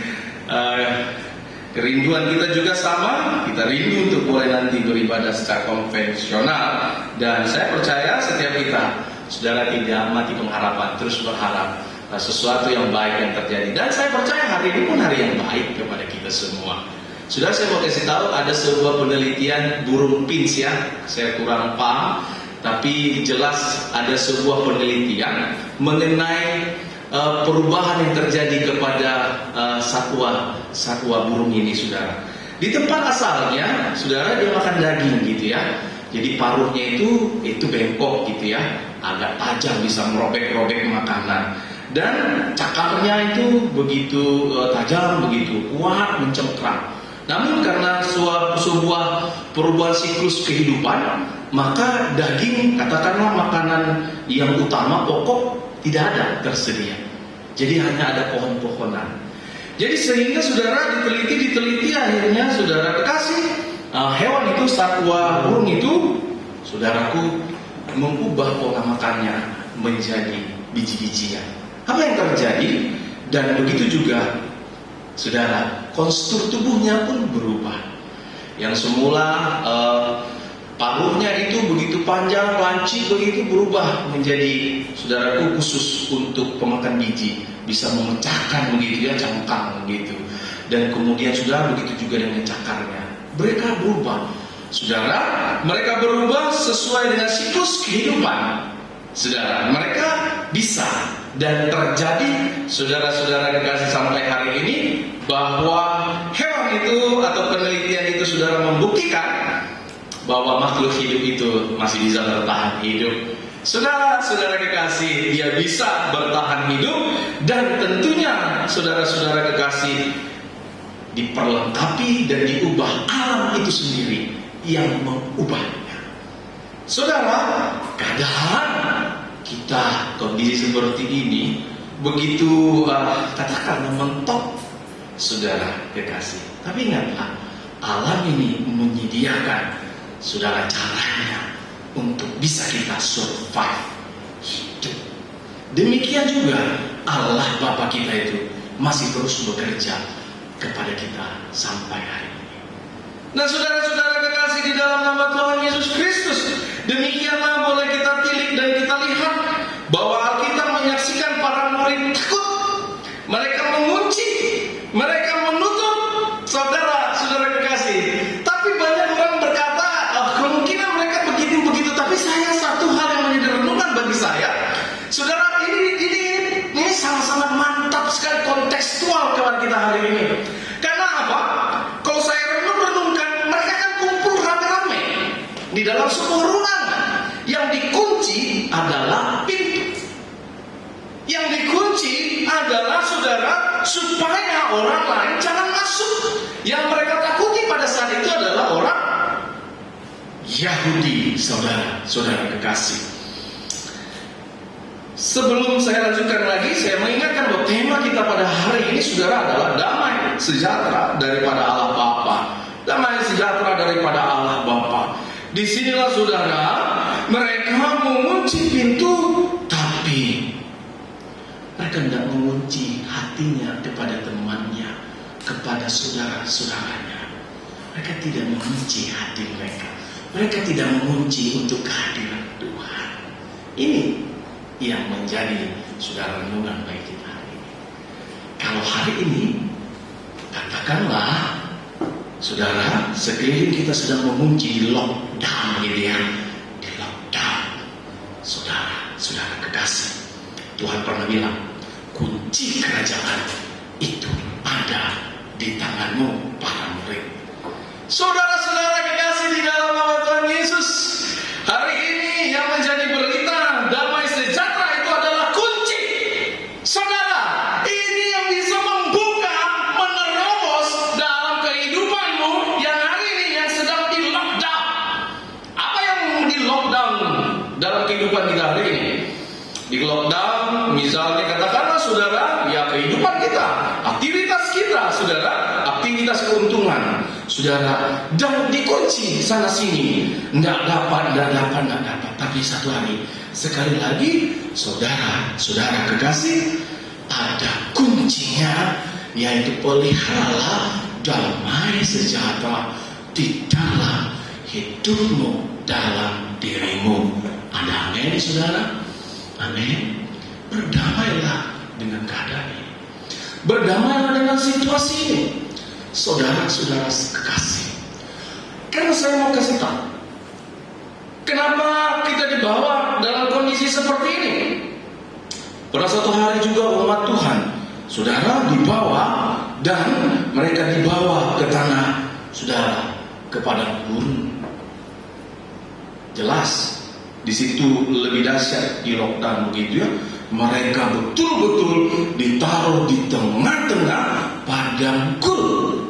kerinduan kita juga sama. Kita rindu untuk mulai nanti beribadah secara konvensional. Dan saya percaya setiap kita, saudara, tidak mati pengharapan, terus berharap sesuatu yang baik yang terjadi. Dan saya percaya hari ini pun hari yang baik kepada kita semua. Saudara, saya mau kasih tahu ada sebuah penelitian burung pins ya. Saya kurang paham, tapi jelas ada sebuah penelitian mengenai perubahan yang terjadi kepada satwa burung ini, saudara. Di tempat asalnya, saudara, dia makan daging gitu ya. Jadi paruhnya itu bengkok gitu ya, agak tajam, bisa merobek-robek makanan. Dan cakarnya itu begitu tajam, begitu kuat, mencengkram. Namun karena sebuah perubahan siklus kehidupan, maka daging, katakanlah makanan yang utama pokok tidak ada tersedia. Jadi hanya ada pohon-pohonan. Jadi sehingga saudara diteliti akhirnya saudara kekasih, hewan itu, satwa burung itu, saudaraku, mengubah pola makannya menjadi biji-bijian. Apa yang terjadi? Dan begitu juga saudara, konstur tubuhnya pun berubah. Yang semula paruhnya itu begitu panjang, lancip, begitu berubah menjadi, saudaraku, khusus untuk pemakan biji, bisa memecahkan begitu ya, cangkang begitu. Dan kemudian saudara, begitu juga dengan cakarnya. Mereka berubah. Saudara, mereka berubah sesuai dengan siklus kehidupan. Saudara, mereka bisa dan terjadi, saudara-saudara kekasih, sampai hari ini bahwa hewan itu atau penelitian itu saudara membuktikan bahwa makhluk hidup itu masih bisa bertahan hidup. Saudara-saudara kekasih, dia bisa bertahan hidup, dan tentunya saudara-saudara kekasih diperlengkapi dan diubah alam itu sendiri yang mengubahnya. Saudara, kadang kita kondisi seperti ini begitu katakanlah mentok, saudara kekasih. Tapi ingatlah, alam ini menyediakan saudara caranya untuk bisa kita survive hidup. Demikian juga Allah Bapa kita itu masih terus bekerja kepada kita sampai hari ini. Nah, saudara-saudara kekasih di dalam nama Tuhan Yesus Kristus, demikianlah boleh kita tilik dan kita lihat bahwa Alkitab menyaksikan para murid takut. Mereka mengunci, mereka menutup, saudara-saudara kekasih. Tapi banyak orang berkata, kemungkinan mereka begitu-begitu. Tapi saya, satu hal yang menjadi renungan bagi saya, saudara, ini sangat-sangat mantap sekali kontekstual kepada kita hari ini. Karena apa? Kalau saya renungkan, mereka kan kumpul rame-rame di dalam sebuah ruangan. Yang dikunci adalah pintu. Yang dikunci adalah, saudara, supaya orang lain jangan masuk. Yang mereka takuti pada saat itu adalah orang Yahudi, saudara kekasih. Sebelum saya lanjutkan lagi, saya mengingatkan bahwa tema kita pada hari ini, saudara, adalah damai sejahtera daripada Allah Bapa. Damai sejahtera daripada Allah Bapa. Disinilah, saudara, mereka mengunci pintu, tapi mereka tidak mengunci hatinya kepada temannya, kepada saudara-saudaranya. Mereka tidak mengunci hati mereka. Mereka tidak mengunci untuk kehadiran Tuhan. Ini yang menjadi, saudara, renungan bagi kita hari ini. Kalau hari ini, katakanlah, saudara, sekeliling kita sedang mengunci, di lockdown gitu ya. Di lockdown. Saudara kekasih, Tuhan pernah bilang, kunci kerajaan itu ada di tanganmu, para murid. Saudara-saudara kekasih di dalam nama Tuhan Yesus, hari ini yang menjadi berita damai sejahtera itu adalah kunci. Saudara, ini yang bisa membuka, menerobos dalam kehidupanmu yang hari ini yang sedang di lockdown. Apa yang di lockdown dalam kehidupan kita hari ini? Di lockdown, misalnya katakanlah, saudara, ya kehidupan kita, aktivitas kita, saudara, aktivitas keuntungan, saudara, dan dikunci sana sini, nggak dapat. Tapi satu hari, sekali lagi, saudara kekasih, ada kuncinya, yaitu peliharalah damai sejahtera di dalam hidupmu, dalam dirimu. Ada amin, saudara? Amin. Berdamailah dengan keadaan ini. Berdamailah dengan situasi ini, saudara-saudara kekasih. Karena saya mau kasih tahu, kenapa kita dibawa dalam kondisi seperti ini. Pada suatu hari juga umat Tuhan, saudara, dibawa, dan mereka dibawa ke tanah, saudara, ke padang gurun. Jelas, di situ lebih dahsyat, di lockdown begitu ya. Mereka betul-betul ditaruh di tengah-tengah padang gurun.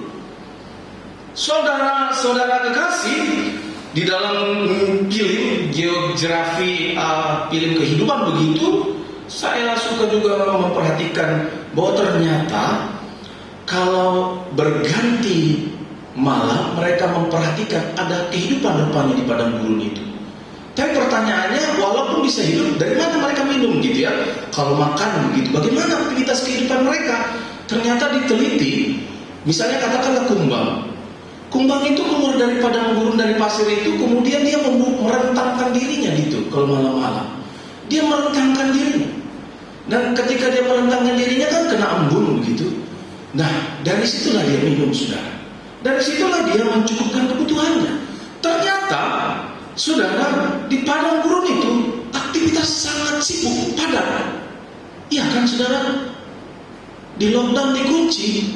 Saudara-saudara kekasih, di dalam film geografi, film kehidupan begitu, saya suka juga memperhatikan bahwa ternyata kalau berganti malam mereka memperhatikan ada kehidupan rupanya di padang gurun itu. Tapi pertanyaannya, walaupun bisa hidup, dari mana mereka minum gitu ya? Kalau makan begitu, bagaimana aktivitas kehidupan mereka? Ternyata diteliti, misalnya katakanlah kumbang. Kumbang itu keluar dari padang gurun, dari pasir itu, kemudian dia merentangkan dirinya gitu kalau malam-malam. Dia merentangkan dirinya. Dan ketika dia merentangkan dirinya kan kena embun begitu. Nah, dari situlah dia minum, saudara. Dari situlah dia mencukupkan kebutuhannya. Ternyata, saudara, di padang gurun itu aktivitas sangat sibuk, padat. Iya kan, saudara? Di lockdown dikunci.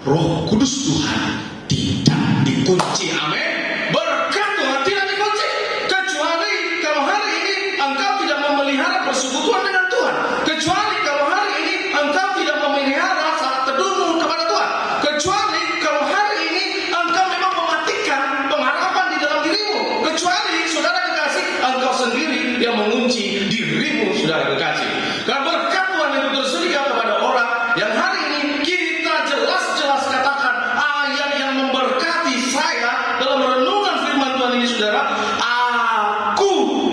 Roh Kudus Tuhan tidak dikunci. Amin. Berkat Tuhan tidak dikunci. Kecuali kalau hari ini engkau tidak memelihara persekutuan dengan Tuhan. Kecuali kalau hari ini engkau tidak memelihara saat teduhmu kepada Tuhan. Kecuali kalau hari ini engkau memang mematikan pengharapan di dalam dirimu. Kecuali, saudara kekasih, engkau sendiri yang mengunci dirimu, saudara kekasih. Karena berkat Tuhan itu tersedia kepada orang yang hari ini kita jelas-jelas katakan ayat yang memberkati saya dalam renungan firman Tuhan ini, saudara. Aku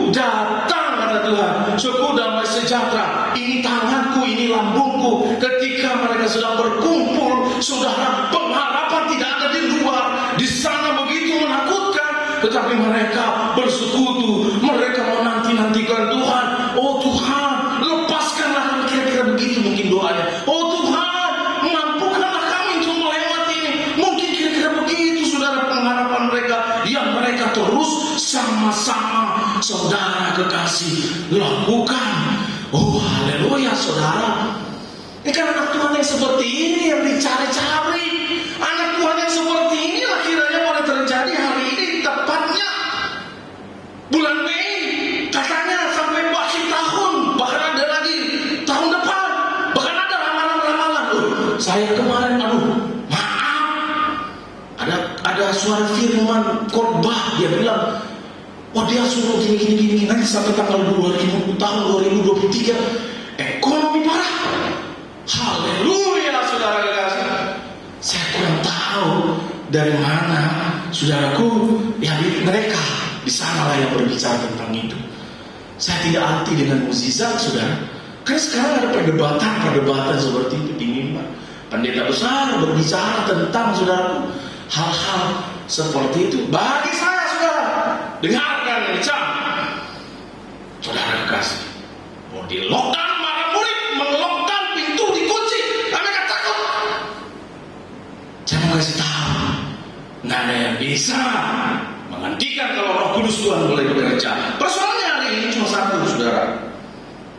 datang, kata Tuhan, suku damai sejahtera. Ini tanganku, ini lambungku. Ketika mereka sedang berkumpul, saudara, pengharapan tidak ada di luar. Di sana begitu menakutkan, tetapi mereka bersekutu. Mereka menanti-nantikan Tuhan. Oh Tuhan, lepaskanlah kami, kira-kira begitu mungkin doanya. Oh Tuhan, mampukanlah kami untuk melewati ini. Mungkin kira-kira begitu, saudara, pengharapan mereka. Yang mereka terus sama-sama, saudara kekasih, lakukan. Oh haleluya, saudara. Ini kan anak Tuhan yang seperti ini yang dicari-cari. Anak Tuhan yang seperti ini lah kiranya boleh terjadi hari ini, tepatnya bulan Mei. Katanya sampai akhir tahun, bahkan ada lagi tahun depan, bahkan ada ramalan-ramalan. Saya kemarin, maaf, ada suara firman khotbah, dia bilang, wah dia suruh gini, nanti sampai tanggal 2000 tahun 2023 ekonomi parah. Haleluya, saudara kekasih. Saya kurang tahu dari mana, saudaraku, ya mereka di sana lah yang berbicara tentang itu. Saya tidak anti dengan mukjizat, saudara. Karena sekarang ada perdebatan seperti itu di mimbar. Pendeta besar berbicara tentang, saudaraku, hal-hal seperti itu. Bagi saya, saudara, dengarkan ini, saudara kekasih. Mau di lockdown, para murid mengelokkan pintu dikunci. Mereka takut. Saya mau kasih tahu, nggak ada yang bisa menghentikan kalau Roh Kudus Tuhan mulai bekerja. Persoalannya hari ini cuma satu, saudara.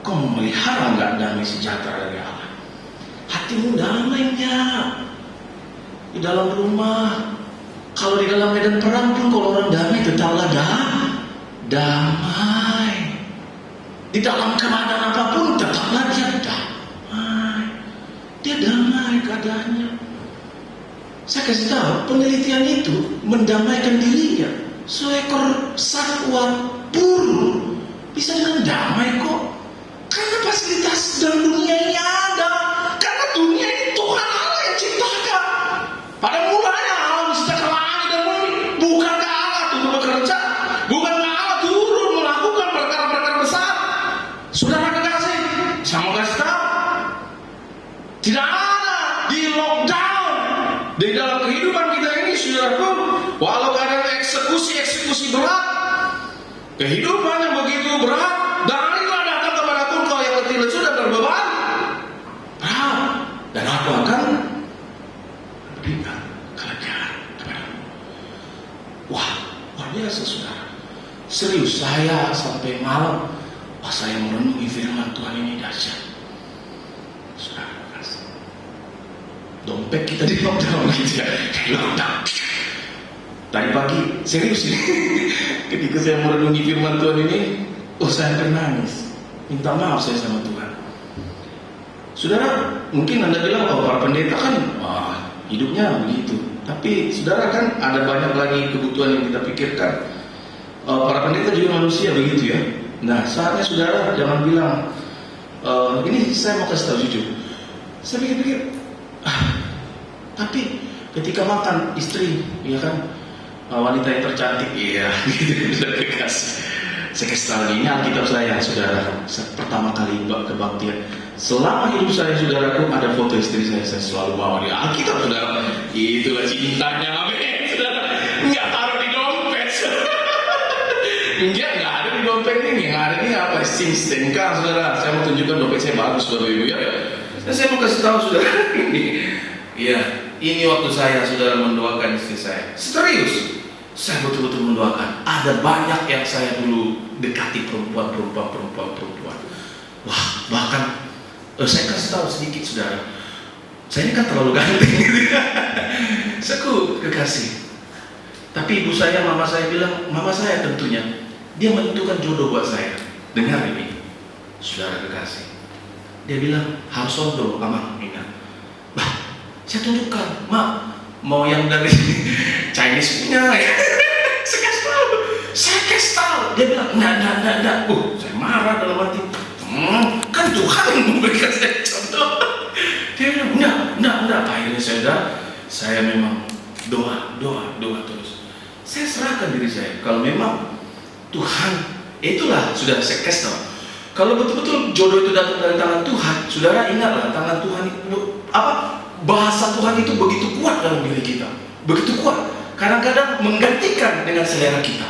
Kau memelihara nggak damai sejahtera dari Allah? Hatimu damai nggak? Di dalam rumah, kalau di dalam medan perang pun kalau orang damai tetaplah damai. Di dalam keadaan apapun tetaplah dia damai. Dia damai keadaannya. Saya kasih tahu, penelitian itu mendamaikan dirinya. Seekor satwa burung bisa dengan damai kok. Karena fasilitas dalam dunia ini ada. Karena dunia ini Tuhan Allah yang ciptakan. Pada mulanya Allah menciptakan langit dan bumi. Bukankah Allah turun bekerja? Bukankah Allah turun melakukan perkara-perkara besar? Saudara kekasih, saya mau kasih tahu, tidak ada di lockdown di dalam kehidupan kita ini, saudaraku. Walau ada eksekusi berat, kehidupan yang begitu berat, darilah datang kepadaku kau yang letih lesu dan berbeban berat, dan aku akan berikan kelegaan kepadamu. Wah, luar biasa, saudara. Serius, saya sampai malam, saya merenungi firman Tuhan ini dahsyat. Saudara kasih, dompet kita di lockdown gitu ya, di lockdown. Tadi pagi, serius ini, ketika saya merenungi firman Tuhan ini, saya hampir nangis. Minta maaf saya sama Tuhan. Saudara, mungkin Anda bilang, para pendeta kan, hidupnya begitu. Tapi saudara kan ada banyak lagi kebutuhan yang kita pikirkan. Para pendeta juga manusia begitu ya. Nah saatnya saudara jangan bilang ini saya mau kasih tahu jujur. Saya pikir-pikir, tapi ketika makan istri, ya kan, wanita yang tercantik, iya, gitu sudah kekasih. Saya kasih tahu ini Alkitab saya, saudara. Pertama kali kebaktian. Selama hidup saya, saudaraku, ada foto istri saya selalu bawa di Alkitab, saudara. Itulah cintanya, amin, saudara. Nggak taruh di dompet, nggak ada di dompet ini. Yang ada ini apa? SIM-kang, saudara. Saya mau tunjukkan dompet saya bagus, saudara ibu ya. Dan saya mau kasih tahu, saudara, iya, ini waktu saya, saudara, mendoakan istri saya. Serius. Saya betul-betul mendoakan. Ada banyak yang saya dulu dekati perempuan. Wah, bahkan saya kasih tahu sedikit, saudara. Saya ini kan terlalu ganteng gitu. Saya kekasih. Tapi ibu saya, mama saya bilang, mama saya tentunya dia menentukan jodoh buat saya. Dengar ini, saudara kekasih. Dia bilang harus sondo sama Mina. Bah, saya tunjukkan, mak, mau yang dari Chinese punya ya. Saya kasih tahu. Dia bilang enggak. Saya marah dalam hati. Kan Tuhan yang memberikan saya contoh. Dia bilang enggak. Akhirnya saya memang doa terus. Saya serahkan diri saya. Kalau memang Tuhan, itulah sudah saya kasih tahu. Kalau betul-betul jodoh itu datang dari tangan Tuhan, saudara ingatlah tangan Tuhan itu bahasa Tuhan itu begitu kuat dalam diri kita, begitu kuat. Kadang-kadang menggantikan dengan selera kita.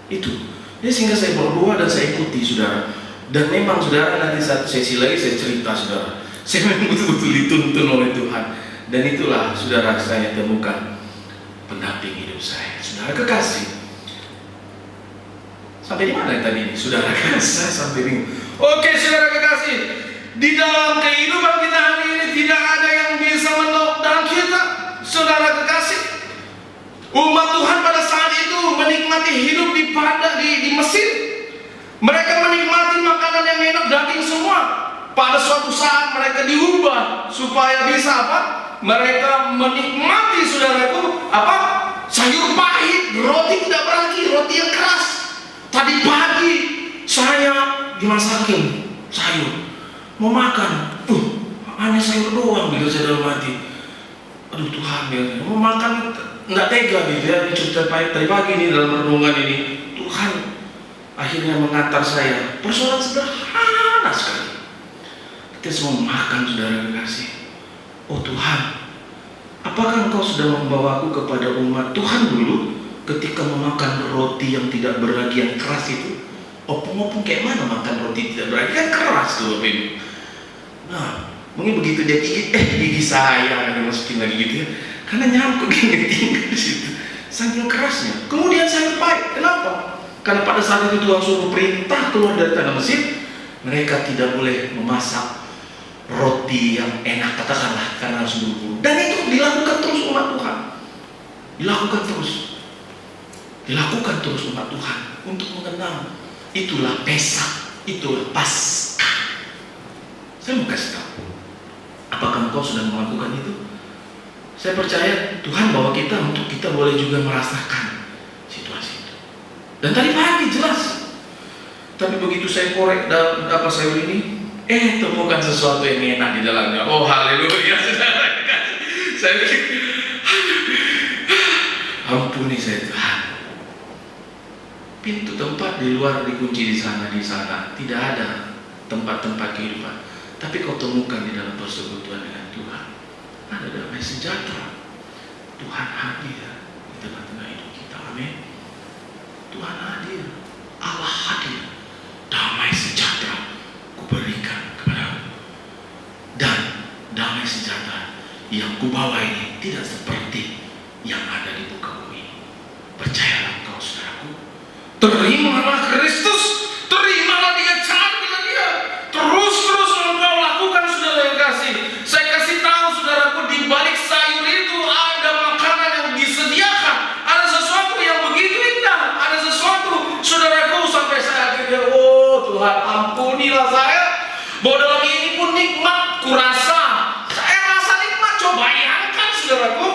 Itu. Jadi sehingga saya berdoa dan saya ikuti, saudara. Dan memang saudara nanti satu sesi lagi saya cerita, saudara. Saya memang betul-betul dituntun oleh Tuhan. Dan itulah saudara saya temukan pendamping hidup saya. Saudara kekasih. Sampai di mana tadi ini? Saudara kekasih sampai ini. Oke, saudara kekasih. Di dalam kehidupan kita hari ini tidak ada yang bisa menokdan kita, saudara kekasih. Umat Tuhan pada saat itu menikmati hidup di Mesir. Mereka menikmati makanan yang enak, daging semua. Pada suatu saat mereka diubah supaya bisa apa? Mereka menikmati, saudaraku, sayur pahit, roti tidak beragi, roti yang keras. Tadi pagi saya dimasakin sayur, mau makan, hanya sayur doang gitu saya dalam hati. Aduh Tuhan, ya, mau makan nggak tega gitu ya. Cerita tadi pagi ini dalam renungan ini, Tuhan akhirnya mengantar saya. Persoalan sederhana sekali. Kita semua makan, saudara kekasih. Oh Tuhan, apakah Engkau sudah membawaku kepada umat Tuhan dulu ketika memakan roti yang tidak beragi, yang keras itu? Opung-opung kayak mana makan roti tidak beragi? Kan keras tuh, Bapak Ibu. Nah, mungkin begitu dia gigi saya ada masukin lagi gitu ya. Karena nyangkut tinggal di situ. Saking kerasnya. Kemudian saya pahit. Kenapa? Karena pada saat itu Tuhan suruh perintah keluar dari tanah Mesir, mereka tidak boleh memasak roti yang enak, katakanlah, karena harus buru-buru. Dan itu dilakukan terus umat Tuhan. Dilakukan terus umat Tuhan untuk mengenang. Itulah Pesak, itulah Paskah. Saya mau kasih tahu, apakah engkau sudah melakukan itu? Saya percaya Tuhan bawa kita untuk kita boleh juga merasakan situasi itu. Dan tadi pagi jelas. Tapi begitu saya korek dalam sayur ini, temukan sesuatu yang enak di dalamnya. Oh haleluya, saudara. Saya pikir, ampuni saya Tuhan. Pintu tempat di luar dikunci di sana. Tidak ada tempat-tempat kehidupan. Tapi kau temukan di dalam persekutuan dengan Tuhan. Ada damai sejahtera. Tuhan hadir di tengah-tengah hidup kita. Amin. Tuhan hadir. Allah hadir. Damai sejahtera kuberikan kepadamu. Dan damai sejahtera yang kubawa ini tidak seperti yang ada di muka bumi. Percayalah engkau, saudaraku. Terimalah Kristus. Terimalah dia, carilah dia. Terus engkau lakukan, saudara yang kasih. Saya kasih tahu saudaraku, di balik sayur itu ada makanan yang disediakan. Ada sesuatu yang begitu indah. Ada sesuatu, saudaraku, sampai saya akhirnya, oh Tuhan ampunilah saya. Bahwa dalam ini pun nikmat kurasa. Saya rasa nikmat. Coba bayangkan saudaraku,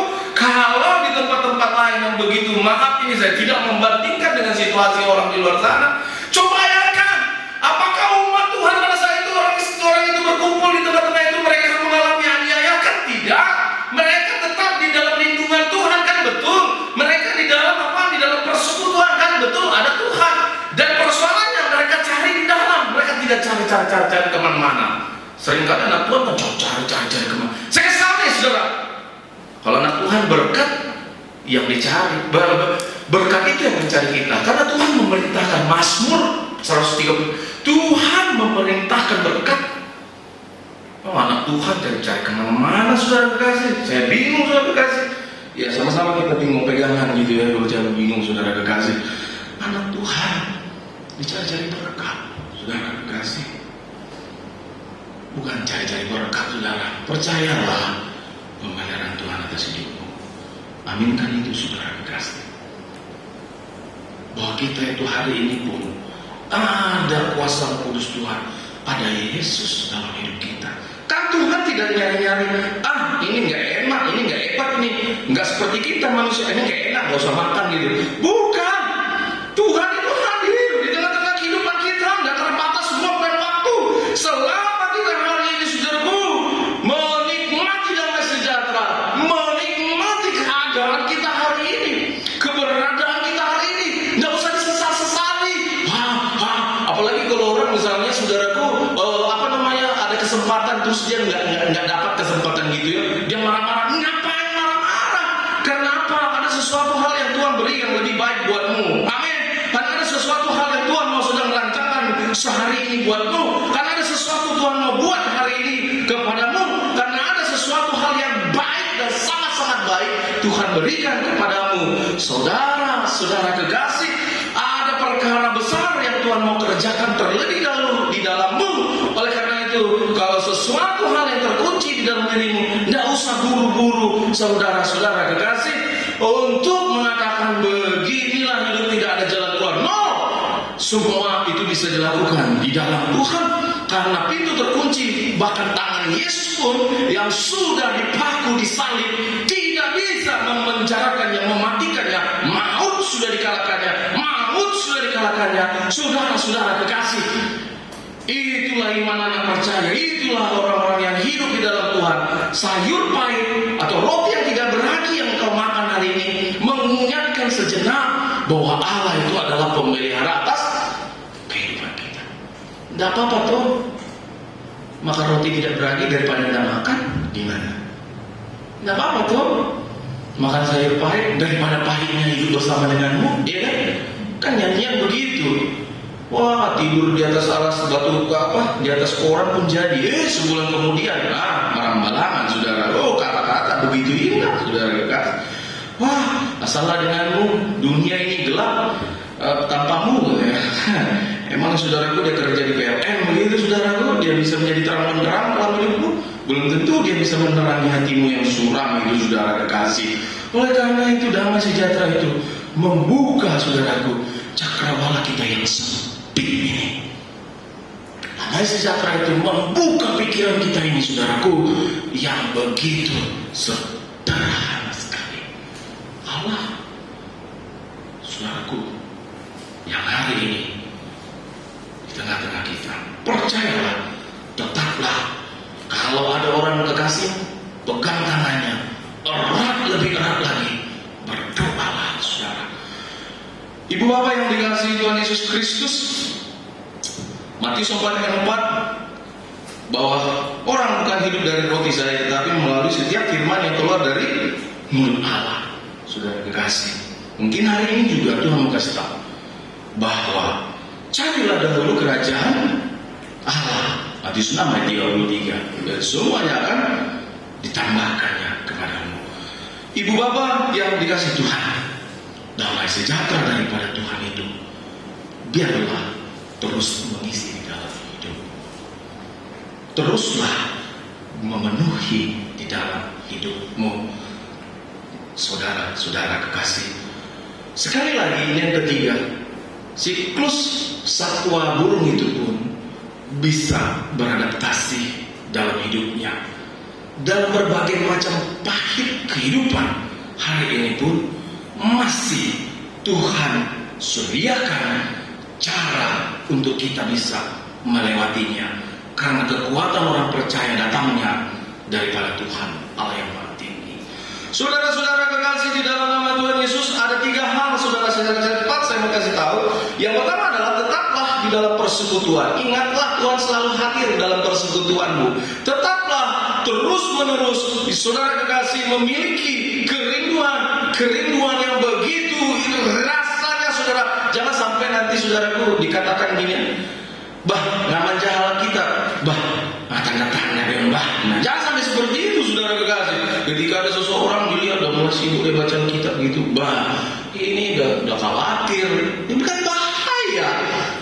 Kalau di tempat-tempat lain yang begitu, maaf ini saya tidak membandingkan dengan situasi orang di luar sana. Coba bayangkan, apakah umat Tuhan pada saat itu orang itu berkumpul di tempat-tempat itu mereka mengalami aniaya? Kan tidak. Mereka tetap di dalam lindungan Tuhan, kan betul. Mereka di dalam apa? Di dalam persekutuan, kan betul. Ada Tuhan. Dan persoalannya mereka cari di dalam. Mereka tidak cari kemana-mana. Seringkali anak Tuhan kan cari kemana. Saya kasih tahu nih saudara, kalau anak Tuhan berkat yang dicari, berkat itu yang mencari kita. Karena Tuhan memerintahkan, Mazmur 130, Tuhan memerintahkan berkat. Oh, anak Tuhan cari kemana-mana saudara kekasih. Saya bingung saudara kekasih. Ya sama-sama kita bingung, pegangan gitu ya. Kalau jangan bingung saudara kekasih. Anak Tuhan dicari berkat saudara kekasih. Bukan cari berkat saudara. Percayalah pembayaran Tuhan atas hidupmu. Aminkan itu saudara kekasih. Bahwa kita itu hari ini pun ada kuasa kudus Tuhan, ada Yesus dalam hidup kita. Kan Tuhan tidak nyari-nyari, ini nggak enak, ini nggak hebat, ini nggak seperti kita manusia, ini nggak enak, nggak usah makan gitu. Bukan. Tuhan itu hadir di tengah-tengah kehidupan kita, nggak terbatas waktu dan waktu. Selama kita hari ini saudaraku menikmati damai sejahtera, menikmati keadaan kita hari ini, keberadaan kita hari ini, nggak usah disesal-sesali. Apalagi kalau orang misalnya saudaraku, ada kesempatan terus dia nggak dapat kesempatan gitu ya, dia marah-marah. Ngapain marah-marah? Karena apa? Ada sesuatu hal yang Tuhan beri yang lebih baik buatmu. Amin. Karena ada sesuatu hal yang Tuhan mau sedang rancangkan sehari ini buatmu. Karena ada sesuatu Tuhan mau buat hari ini kepadamu. Karena ada sesuatu hal yang baik dan sangat-sangat baik Tuhan berikan kepadamu. Saudara kekasih, ada perkara besar yang Tuhan mau kerjakan terlebih dahulu di dalammu. Oleh karena itu, kalau sesuatu hal yang terkunci di dalam dirimu, tidak usah buru-buru saudara-saudara kekasih untuk mengatakan beginilah hidup, tidak ada jalan keluar. No, semua itu bisa dilakukan di dalam Tuhan karena pintu terkunci. Bahkan tangan Yesus pun yang sudah dipaku di salib tidak bisa memenjarakannya, mematikannya. Maut sudah dikalahkannya, saudara-saudara kekasih. Itulah iman anak percaya, itulah orang-orang yang hidup di dalam Tuhan. Sayur pahit atau roti yang tidak beragi yang engkau makan hari ini mengingatkan sejenak bahwa Allah itu adalah pemelihara atas kehidupan kita. Tidak apa-apa tuh makan roti tidak beragi daripada tidak makan, gimana? Tidak apa-apa tuh makan sayur pahit daripada pahitnya hidup bersama denganmu, ya kan? Kan nyanyian begitu. Wah, tidur di atas alas batu di atas koran pun jadi. Sebulan kemudian, marang-malangan saudara. Oh, kata-kata begitu indah saudara kekasih. Wah, masalah denganmu, dunia ini gelap tanpamu. Ya. Emang saudaraku dia kerja di PLN begitu saudaraku, dia bisa menjadi terang menerang dalam hidupmu. Belum tentu dia bisa menerangi hatimu yang suram itu saudara kekasih. Oleh karena itu damai sejahtera itu membuka saudaraku cakrawala kita yang sempit ini. Damai sejahtera itu membuka pikiran kita ini saudaraku yang begitu sederhana sekali. Allah saudaraku yang hari ini di tengah-tengah kita, percayalah, tetaplah kalau ada orang kekasih, pegang tangannya erat, lebih erat lagi, berdoalah saudara. Ibu bapak yang dikasihi Tuhan Yesus Kristus, Matius 4:4, bahwa orang bukan hidup dari roti saja, tetapi melalui setiap firman yang keluar dari mulut Allah. Saudara kekasih, mungkin hari ini juga Tuhan mau kasih tahu bahwa carilah dahulu kerajaan Allah. Matius 6:33, dan semuanya akan ditambahkannya kepadamu. Ibu bapak yang dikasihi Tuhan, damai sejahtera daripada Tuhan itu biarlah terus mengisi di dalam hidup. Teruslah memenuhi di dalam hidupmu, saudara-saudara kekasih. Sekali lagi, ini yang ketiga, siklus satwa burung itu pun bisa beradaptasi dalam hidupnya dalam berbagai macam pahit kehidupan. hari ini pun masih Tuhan sediakan cara untuk kita bisa melewatinya, karena kekuatan orang percaya datangnya daripada Tuhan Allah yang Maha Tinggi. Saudara-saudara kekasih di dalam nama Tuhan Yesus, ada 3 hal saudara secara cepat saya mau kasih tahu. Yang pertama adalah tetaplah di dalam persekutuan. Ingatlah Tuhan selalu hadir dalam persekutuanmu. Tetaplah terus menerus saudara kekasih memiliki kerinduan yang begitu rasanya saudara. Jangan sampai nanti saudaraku dikatakan gini, bah nama jalan kita, bah tanda-tanda dengan bah. Nah, jangan sampai seperti itu saudara kekasih. Ketika ada seseorang dilihat udah mulai sibuk dia baca kitab gitu, bah ini udah khawatir. Ini kan bahaya.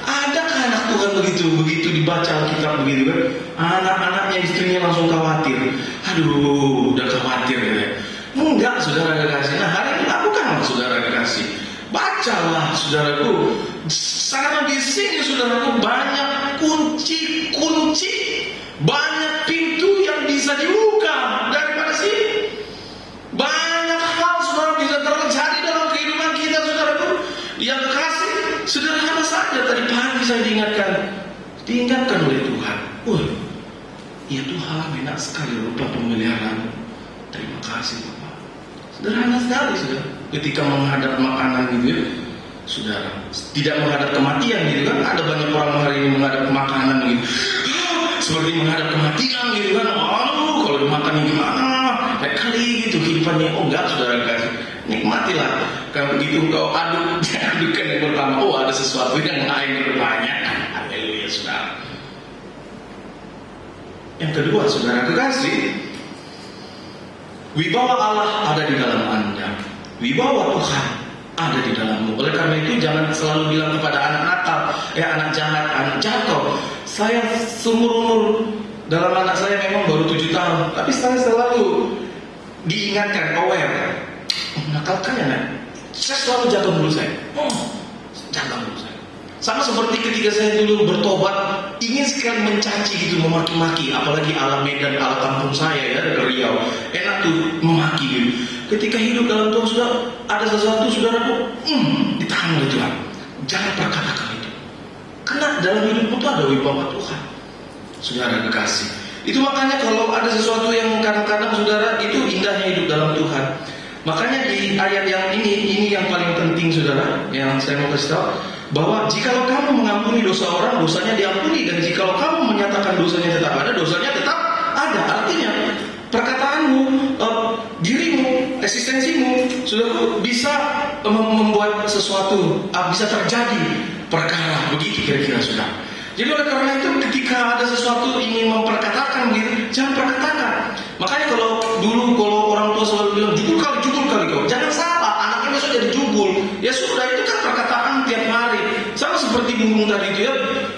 Adakah anak Tuhan begitu dibaca kitab begitu kan? Anak-anaknya istrinya langsung khawatir. Aduh, udah khawatir ya. Enggak saudara kekasih. Nah, hari ini lakukanlah saudara kekasih. Bacalah saudaraku. Sangat di sini saudaraku banyak kunci, banyak pintu yang bisa dibuka daripada sini. Banyak hal saudara bisa terjadi dalam kehidupan kita saudaraku. Yang kasih sederhana saja tadi pagi saya diingatkan oleh Tuhan. Ya Tuhan, enak sekali rupa pemeliharaan. Terima kasih Bapak. Sederhana sekali saudara. Ketika menghadap makanan gitu ya, saudara, tidak menghadap kematian gitu kan. Ada banyak orang hari ini menghadap makanan gitu, seperti menghadap kematian gitu kan. Kalau dimakan ini gimana? Kayak kali gitu kehidupannya. Enggak saudara kasih, nikmatilah. Kalau begitu kau adukkan yang pertama, ada sesuatu yang lain rupanya. Haleluya saudara. Yang kedua saudara kekasih, wibawa Allah ada di dalam Anda. Wibawa Tuhan ada di dalammu. Oleh karena itu jangan selalu bilang kepada anak nakal, anak jahat, anak jatuh. Saya seumur-umur dalam anak saya memang baru 7 tahun, tapi saya selalu diingatkan, aware. Nakal kan ya nak? Saya selalu jaga mulut saya. Jaga mulut saya. Sama seperti ketika saya dulu bertobat, ingin sekali mencaci gitu, memaki-maki, apalagi ala Medan, ala kampung saya ya, dari Riau. Enak tuh memaki gitu. Ketika hidup dalam Tuhan sudah ada sesuatu saudaraku, ditahan oleh Tuhan. Jangan perkatakan itu. Karena dalam hidupmu itu ada wibawa Tuhan. Saudara kekasih. Itu makanya kalau ada sesuatu yang kadang-kadang saudara itu indahnya hidup dalam Tuhan. Makanya di ayat yang ini yang paling penting saudara, yang saya mau kasih tahu, bahwa jikalau kamu mengampuni dosa orang, dosanya diampuni, dan jikalau kamu menyatakan dosanya tetap ada, dosanya tetap ada. Artinya perkataanmu, dirimu, eksistensimu sudah bisa membuat sesuatu, bisa terjadi perkara begitu kira-kira sudah. Jadi oleh karena itu ketika ada sesuatu ingin memperkatakan gitu, jangan perkatakan. Makanya kalau orang tua selalu bilang jugul kali kau, jangan salah, anaknya besok jadi jugul. Ya sudah, itu kan perkataan tiap hari. Sama seperti burung tadi itu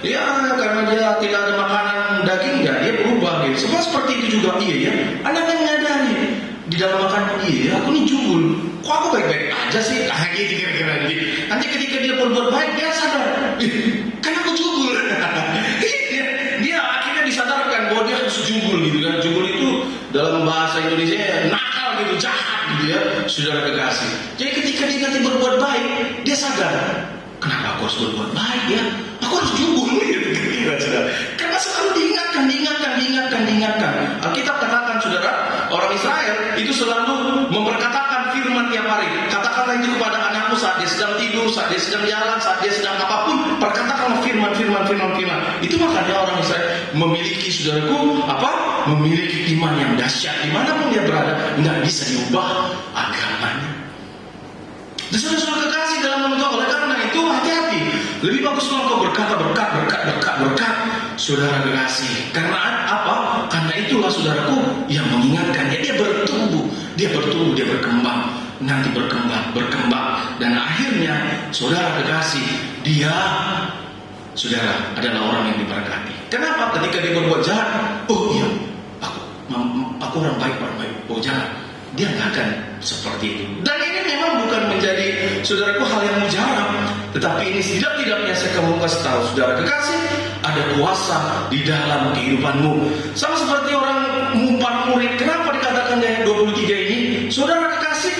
ya karena dia tidak ada makanan daging ya dia berubah gitu. Semua seperti itu juga ya. Anaknya menyadari di dalam makanan aku ini jugul. Kok aku baik-baik aja sih? Gitu kira-kira gitu. Nanti ketika dia berbuat baik dia sadar, kan aku jugul. dia akhirnya disadarkan bahwa dia harus jugul gitu kan. Jugul itu dalam bahasa Indonesia nakal gitu, jahat gitu ya, saudara kekasih. Jadi ketika dia nanti berbuat baik, dia sadar, kenapa aku harus berbuat baik ya? Aku harus jugul gitu, saudara. Karena selalu diingatkan. Alkitab katakan saudara, orang Israel itu selalu memperkatakan firman tiap hari. Katakanlah itu kepada anakmu saat dia sedang tidur, saat dia sedang jalan, saat dia sedang apapun, perkatakanlah firman. Itu makanya orang Israel memiliki saudaraku memiliki iman yang dahsyat dimanapun dia berada, nggak bisa diubah agamanya. Dan saudara kekasih dalam nama Tuhan, oleh karena itu hati-hati. Lebih bagus kalau kau berkata berkat, saudara kekasih. Karena apa? Karena itulah saudaraku yang mengingatkan dia bertumbuh, dia berkembang, nanti berkembang, dan akhirnya saudara kekasih dia saudara adalah orang yang diberkati. Kenapa? Ketika dia berbuat jahat, aku orang baik. Jangan. Dia nggak akan seperti itu. Dan ini memang bukan menjadi saudaraku hal yang mujarab, tetapi ini tidak-tidaknya saya mau kasih tahu saudara kekasih, ada kuasa di dalam kehidupanmu. Sama seperti orang mumpar murid. Kenapa dikatakan ayat 23 ini? Saudara kekasih,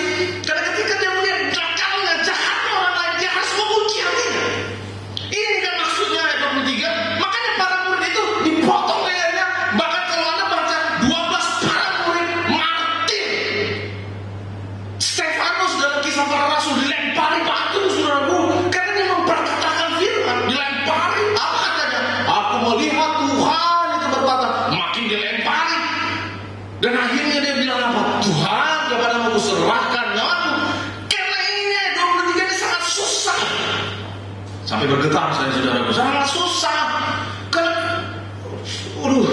serahkan nyawaku. Karena ini 23 ini sangat susah. Sampai bergetar saya saudaraku, sangat susah. Kan,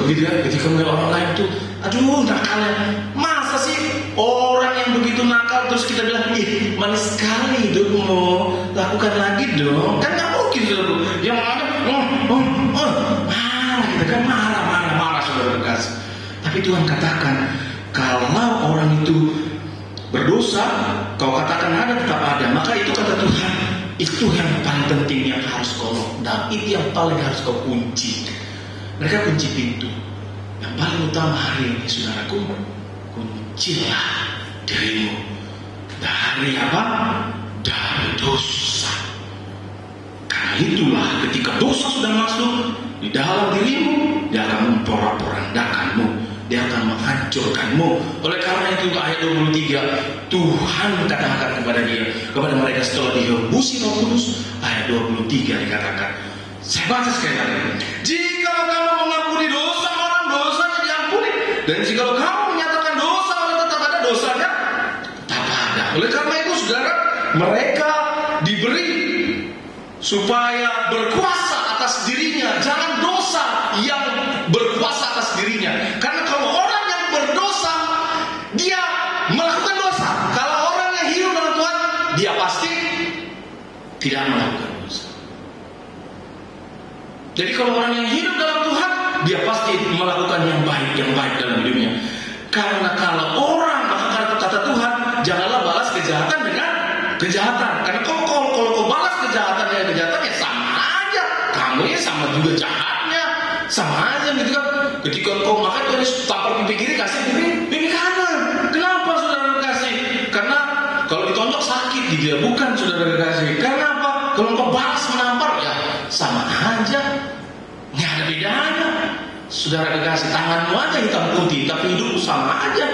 gitu ya, ketika melihat orang lain tuh, aduh nakalnya. Masa sih orang yang begitu nakal terus kita bilang, ih manis sekali hidupmu, lakukan lagi dong. Kan nggak mungkin saudaraku. Yang ada, marah, kita kan marah saudara kasih. Tapi Tuhan katakan, kalau orang itu berdosa, kau katakan ada tetap ada. Maka itu kata Tuhan, itu yang paling penting yang harus kau lockdown, itu yang paling harus kau kunci. Mereka kunci pintu. Yang paling utama hari ini saudaraku, kuncilah dirimu dari apa? Dari dosa. Karena itulah ketika dosa sudah masuk di dalam dirimu, dia akan memporak-porandakanmu, dia akan menghancurkanmu. Oleh karena itu ayat 23, Tuhan katakan kepada mereka setelah dihebusi Roh Kudus, ayat 23 dikatakan, saya baca sekali lagi, jika kamu mengampuni dosa orang, dosanya diampuni, dan jika kamu menyatakan dosa orang, tetap ada dosanya, tetap ada. Oleh karena itu saudara, mereka diberi supaya berkuasa atas dirinya, jangan dosa yang berkuasa atas dirinya. Karena kalau orang yang berdosa, dia melakukan dosa. Kalau orang yang hidup dalam Tuhan, dia pasti tidak melakukan dosa. Jadi kalau orang yang hidup dalam Tuhan, dia pasti melakukan yang baik dalam hidupnya. Karena kalau orang melakukan kata Tuhan, janganlah balas kejahatan dengan kejahatan. Karena kalau kau balas kejahatan dengan kejahatan, ya sama aja. Kamu ya sama juga jahatnya, sama aja gitu kan. Ketika kau makan, kau harus tampar pipi kiri, kasih pipi kanan. Kenapa saudara kasih? Karena kalau ditonjok sakit gitu ya, bukan saudara kasih. Karena apa? Kalau kau balas menampar, ya sama aja, nggak ada bedanya. Saudara kekasih, tanganmu aja hitam putih, tapi hidupmu sama aja,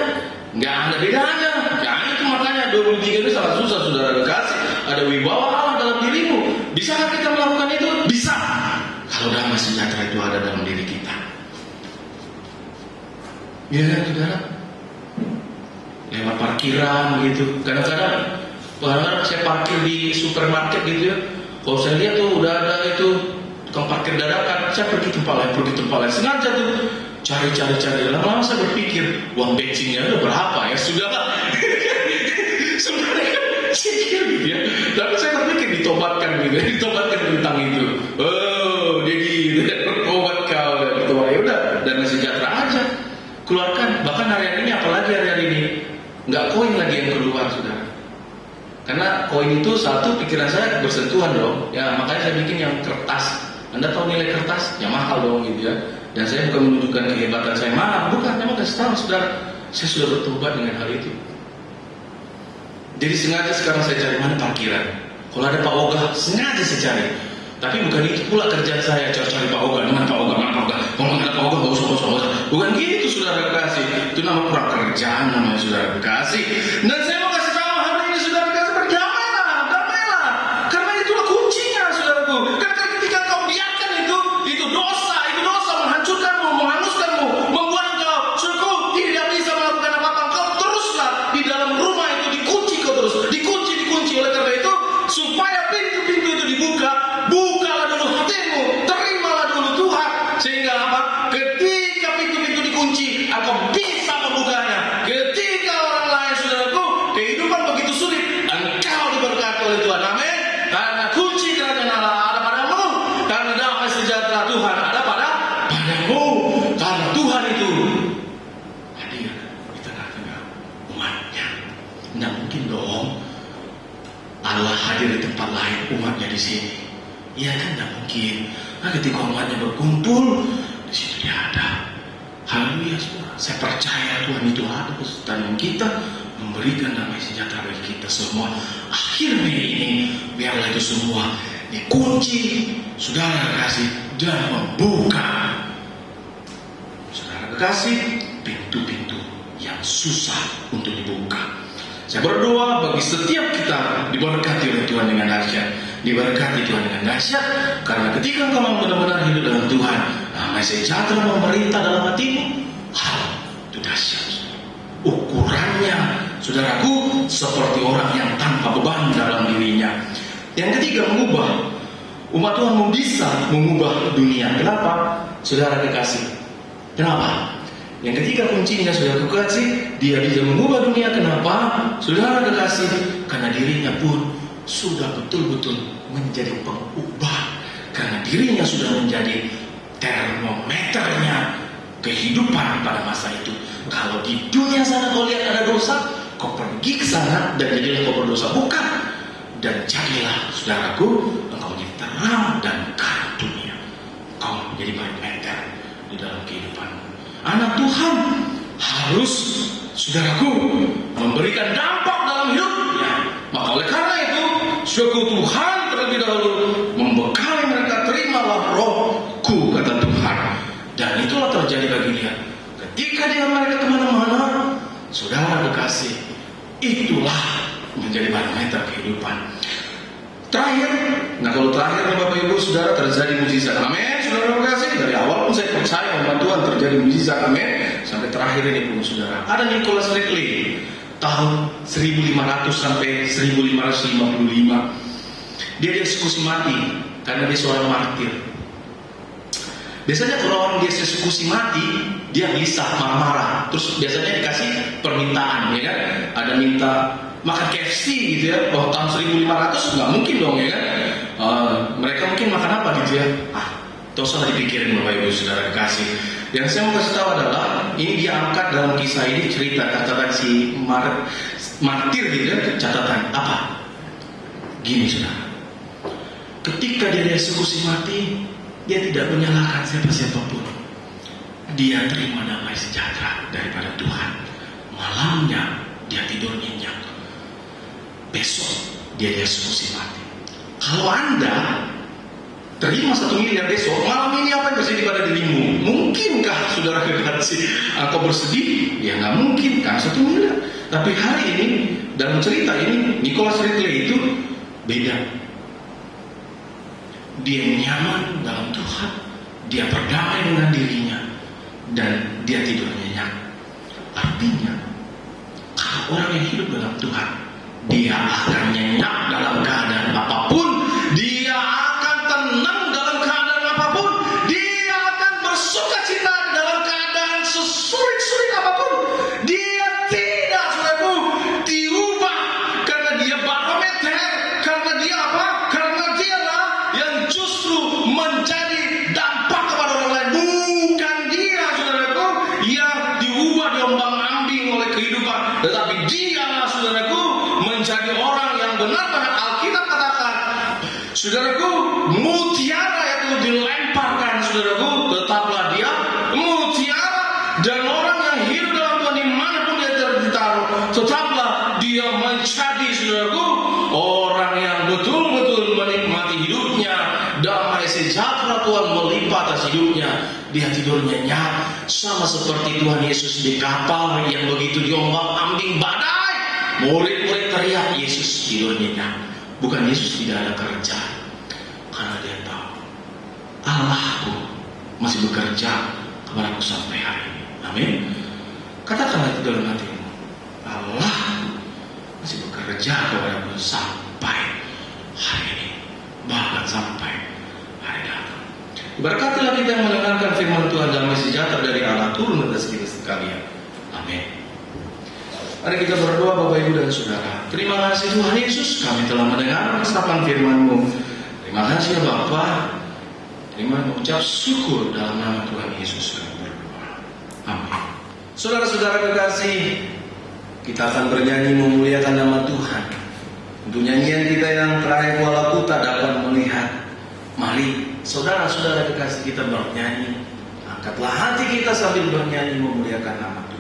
nggak ada bedanya. Ya itu makanya 23 itu sangat susah saudara kekasih. Ada wibawa Allah dalam dirimu. Bisakah kita melakukan itu? Bisa. Kalau damai sejahtera itu ada dalam diri kita. Ya kan saudara? Lewat parkiran gitu. Kadang-kadang saya parkir di supermarket gitu ya. Kalau saya lihat tuh udah ada itu tukang parkir dadakan, saya pergi tempat lain. Sengaja tuh cari. Lama-lama saya berpikir, uang bensinnya udah berapa ya? Sudah lah. Sebenarnya sikir gitu ya. Tapi saya berpikir ditobatkan tentang itu. Oh, dia gitu. Obat kau dan ya udah, dan sejahtera aja. Keluarkan. Bahkan hari ini, apalagi hari ini, nggak koin lagi yang keluar saudara. Karena koin itu satu, pikiran saya bersentuhan dong. Ya makanya saya bikin yang kertas. Anda tahu nilai kertas? Ya mahal dong gitu ya. Dan saya bukan menunjukkan kehebatan saya mahal, bukan. Memang sekarang saudara, saya sudah bertobat dengan hal itu. Jadi sengaja sekarang saya cari mana parkiran. Kalau ada Pak Oga, sengaja saya cari. Tapi bukan itu pula kerjaan saya, cari Pak Oga. Mana Pak Oga? Kalau nggak ada Pak Oga, nggak usah. Bukan gitu saudara kasih. Itu nama kurang kerjaan namanya saudara kasih. Dan saya mau kasih tahu hari ini saudara kasih, berdamailah. Karena itulah kuncinya saudaraku. Karena ketika kau biarkan itu dosa menghancurkanmu, menghanguskanmu, membuat engkau suku tidak bisa melakukan apa-apa. Kau teruslah di dalam rumah itu dikunci oleh karena itu, supaya pintu-pintu itu dibuka, bukalah dulu hatimu, terimalah dulu Tuhan, sehingga apa? Ketika pintu-pintu dikunci, engkau bisa membukanya. Ketika orang lain saudaraku kehidupan begitu sulit, engkau diberkati oleh Tuhan. Amin. Karena kunci kerajaan Allah ada padamu, karena damai sejahtera Tuhan ada padamu. Karena Tuhan itu hadir di tengah-tengah umatnya. Tidak mungkin dong Allah hadir di tempat lain, umatnya di sini. Ya kan tidak mungkin. Nah, ketika umatnya berkumpul, di situ dia ada. Haleluya, saudara. Saya percaya Tuhan itu ada dan kita memberikan damai sejahtera bagi kita semua. Akhir Mei ini, biarlah itu semua dikunci, saudara kasih, dan membuka, saudara kekasih, pintu-pintu yang susah untuk dibuka. Saya berdoa bagi setiap kita diberkati oleh Tuhan dengan dahsyat, diberkati Tuhan dengan dahsyat, karena ketika engkau benar-benar hidup dalam Tuhan, damai sejahtera memerintah dalam hatimu. Hal itu dahsyat. Ukurannya saudaraku, seperti orang yang tanpa beban dalam dirinya. Yang ketiga, mengubah. Umat Tuhan bisa mengubah dunia. Kenapa? Saudara kekasih. Kenapa? Yang ketiga kuncinya, saudara kekasih, dia bisa mengubah dunia. Kenapa? Saudara kekasih, karena dirinya pun sudah betul-betul menjadi pengubah. Karena dirinya sudah menjadi termometernya kehidupan pada masa itu. Kalau di dunia sana kau lihat ada dosa, kau pergi ke sana dan jadilah kau berdosa. Bukan. Dan jadilah, saudaraku, engkau menjadi terang dan terang dunia. Kau menjadi barometer di dalam kehidupanmu. Anak Tuhan harus, saudaraku, memberikan dampak dalam hidupnya. Maka oleh karena itu, syukur Tuhan terlebih dahulu membekali mereka, terimalah rohku, kata Tuhan. Dan itulah terjadi bagi dia. Ketika dia mereka kemana-mana, saudara kekasih, itulah menjadi barometer kehidupan. Terakhir, nah kalau terakhir Bapak Ibu Saudara terjadi mujizat, amin. Saudara kekasih, dari awal pun saya percaya bahwa Tuhan terjadi mujizat, amin. Sampai terakhir ini pun saudara. Ada Nicholas Ridley tahun 1500 sampai 1555. Dia dieksekusi mati karena dia seorang martir. Biasanya kalau orang dieksekusi mati, dia gelisah, marah-marah. Terus biasanya dikasih permintaan, ya kan? Ada minta makan KFC gitu ya. Oh, tahun 1500 nggak mungkin dong, ya kan? Mereka mungkin makan apa gitu ya? Tak usah dipikirin Bapak Ibu Saudara kasih. Yang saya mau kasih tahu adalah ini dia angkat dalam kisah ini, cerita catatan si martir gitu ya. Catatan apa? Gini saudara, ketika dia dieksekusi mati, dia tidak menyalahkan siapa-siapapun. Dia terima damai sejahtera daripada Tuhan. Malamnya dia tidur nyenyak. Besok dia dieksekusi mati. Kalau Anda terima 1 miliar besok, malam ini apa yang terjadi pada dirimu? Mungkinkah saudara kekasih engkau bersedih? Ya nggak mungkin kan 1 miliar. Tapi hari ini dalam cerita ini Nicholas Ridley itu beda. Dia nyaman dalam Tuhan, dia berdamai dengan dirinya, dan dia tidur nyenyak. Artinya, kalau orang yang hidup dalam Tuhan, dia akan nyenyak dalam keadaan apapun, dia akan tenang dalam keadaan apapun, dia akan bersuka cita dalam keadaan sesulit-sulit apapun. Dia tidak, saudaraku, diubah karena dia barometer, karena dia apa? Karena dialah yang justru menjadi dampak kepada orang lain. Bukan dia, saudaraku, yang diubah diombang-ambing oleh kehidupan, tetapi dialah, saudaraku, menjadi orang yang benar-benar Alkitab katakan, saudaraku, mutiara itu dilemparkan, saudaraku, tetaplah dia mutiara. Dan orang yang hidup dalam Tuhan dimanapun dia ditaruh, tetaplah dia menjadi, saudaraku, orang yang betul-betul menikmati hidupnya. Damai sejahtera Tuhan melimpah atas hidupnya. Dia tidur nyenyak, sama seperti Tuhan Yesus di kapal yang begitu diombang-ambing badai. Murid-murid teriak, Yesus tidur nyenyak. Bukan Yesus tidak ada kerja, karena dia tahu Allahku masih bekerja kepadaku sampai hari ini. Amin. Katakanlah itu dalam hatimu, Allahku masih bekerja kepadaku sampai hari ini, bahkan sampai hari datang. Berkatilah kita yang mendengarkan firman Tuhan, damai sejahtera dari Allah turun atas kita sekalian. Amin. Mari kita berdoa Bapak Ibu dan Saudara. Terima kasih Tuhan Yesus, kami telah mendengar resapan firman-Mu. Terima kasih ya Bapa. Terima mengucap syukur dalam nama Tuhan Yesus kami berdoa. Amin. Saudara-saudara kekasih, kita akan bernyanyi memuliakan nama Tuhan. Untuk nyanyian kita yang terakhir, walaupun tak dapat melihat, mari saudara-saudara kekasih kita bernyanyi. Angkatlah hati kita sambil bernyanyi memuliakan nama Tuhan.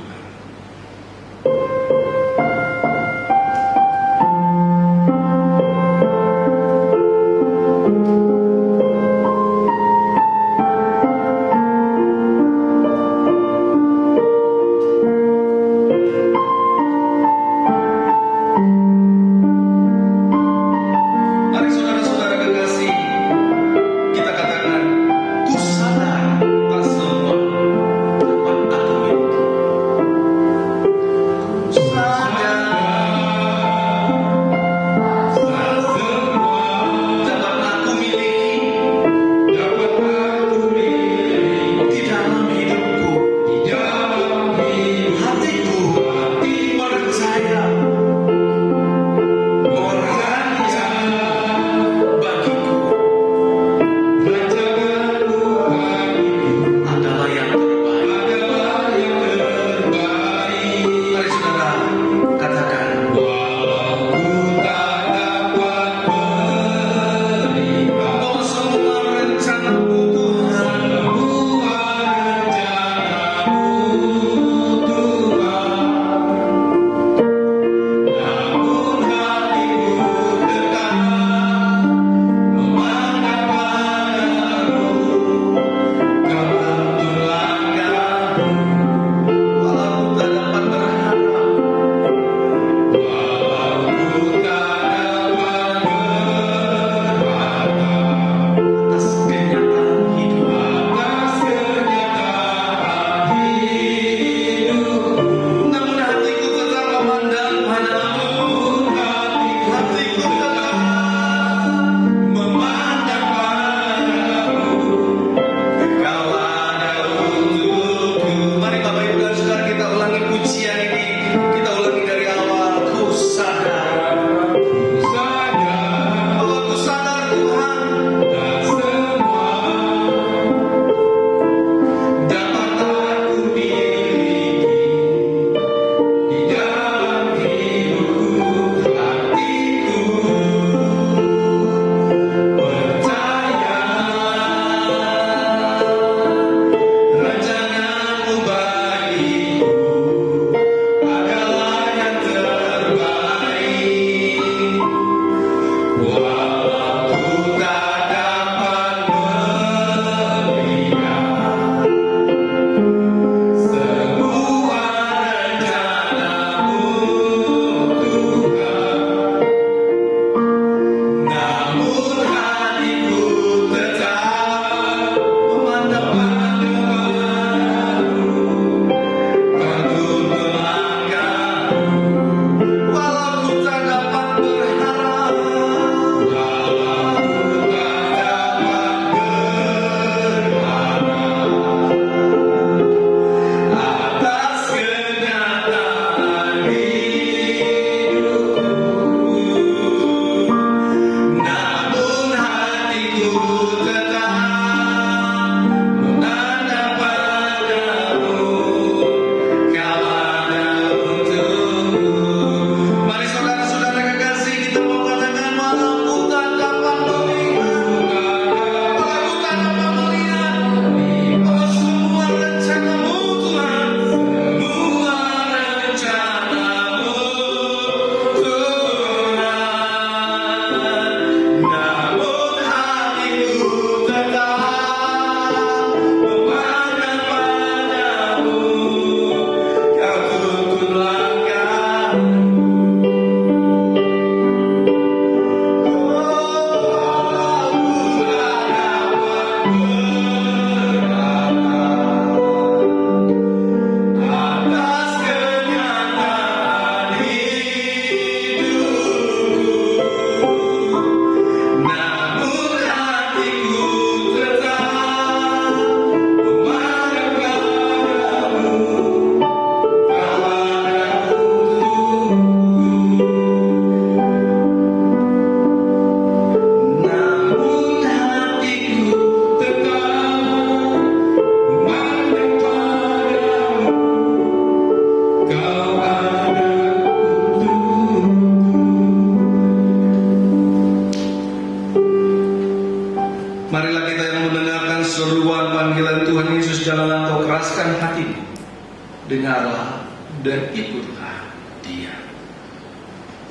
dengarlah dan ikutlah Dia.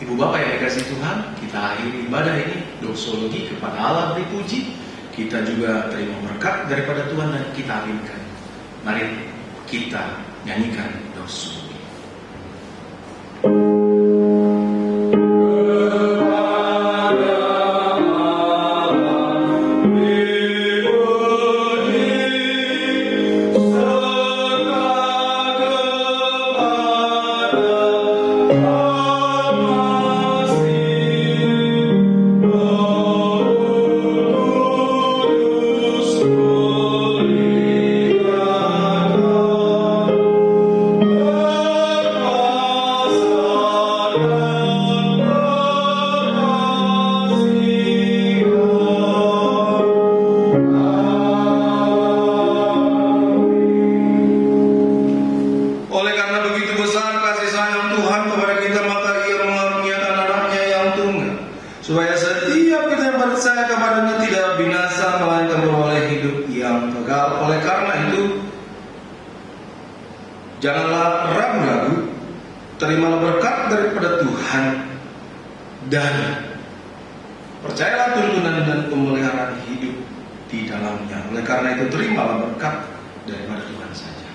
Ibu bapak yang dikasihi Tuhan, kita akhiri ibadah ini doksologi kepada Allah dipuji. Kita juga terima berkat daripada Tuhan dan kita aminkan. Mari kita nyanyikan doksologi. Supaya setiap kita yang percaya kepadanya tidak binasa, melainkan beroleh hidup yang kekal. Oleh karena itu, janganlah ragu-ragu, terimalah berkat daripada Tuhan dan percayalah tuntunan dan pemeliharaan hidup di dalamnya. Oleh karena itu, terimalah berkat daripada Tuhan saja.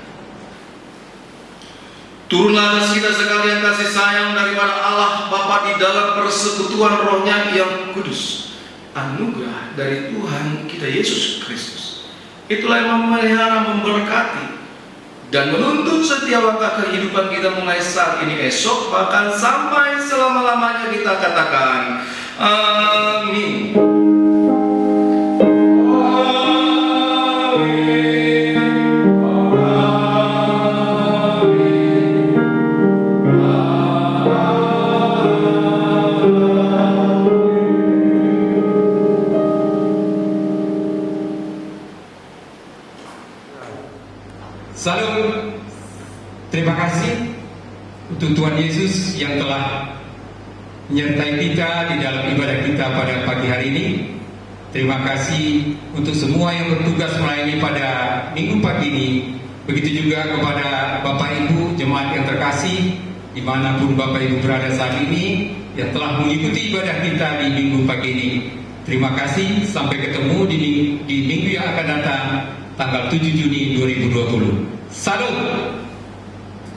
Turunlah atas kita sekalian kasih sayang daripada Allah Bapa di dalam persekutuan Roh-Nya yang kudus. Anugerah dari Tuhan kita Yesus Kristus. Itulah yang memelihara, memberkati, dan menuntun setiap langkah kehidupan kita mulai saat ini, esok, bahkan sampai selama-lamanya. Kita katakan, amin. Salam, terima kasih untuk Tuhan Yesus yang telah menyertai kita di dalam ibadah kita pada pagi hari ini. Terima kasih untuk semua yang bertugas melayani pada minggu pagi ini. Begitu juga kepada Bapak Ibu jemaat yang terkasih dimanapun Bapak Ibu berada saat ini yang telah mengikuti ibadah kita di minggu pagi ini. Terima kasih, sampai ketemu di minggu yang akan datang, tanggal 7 Juni 2020. Salam.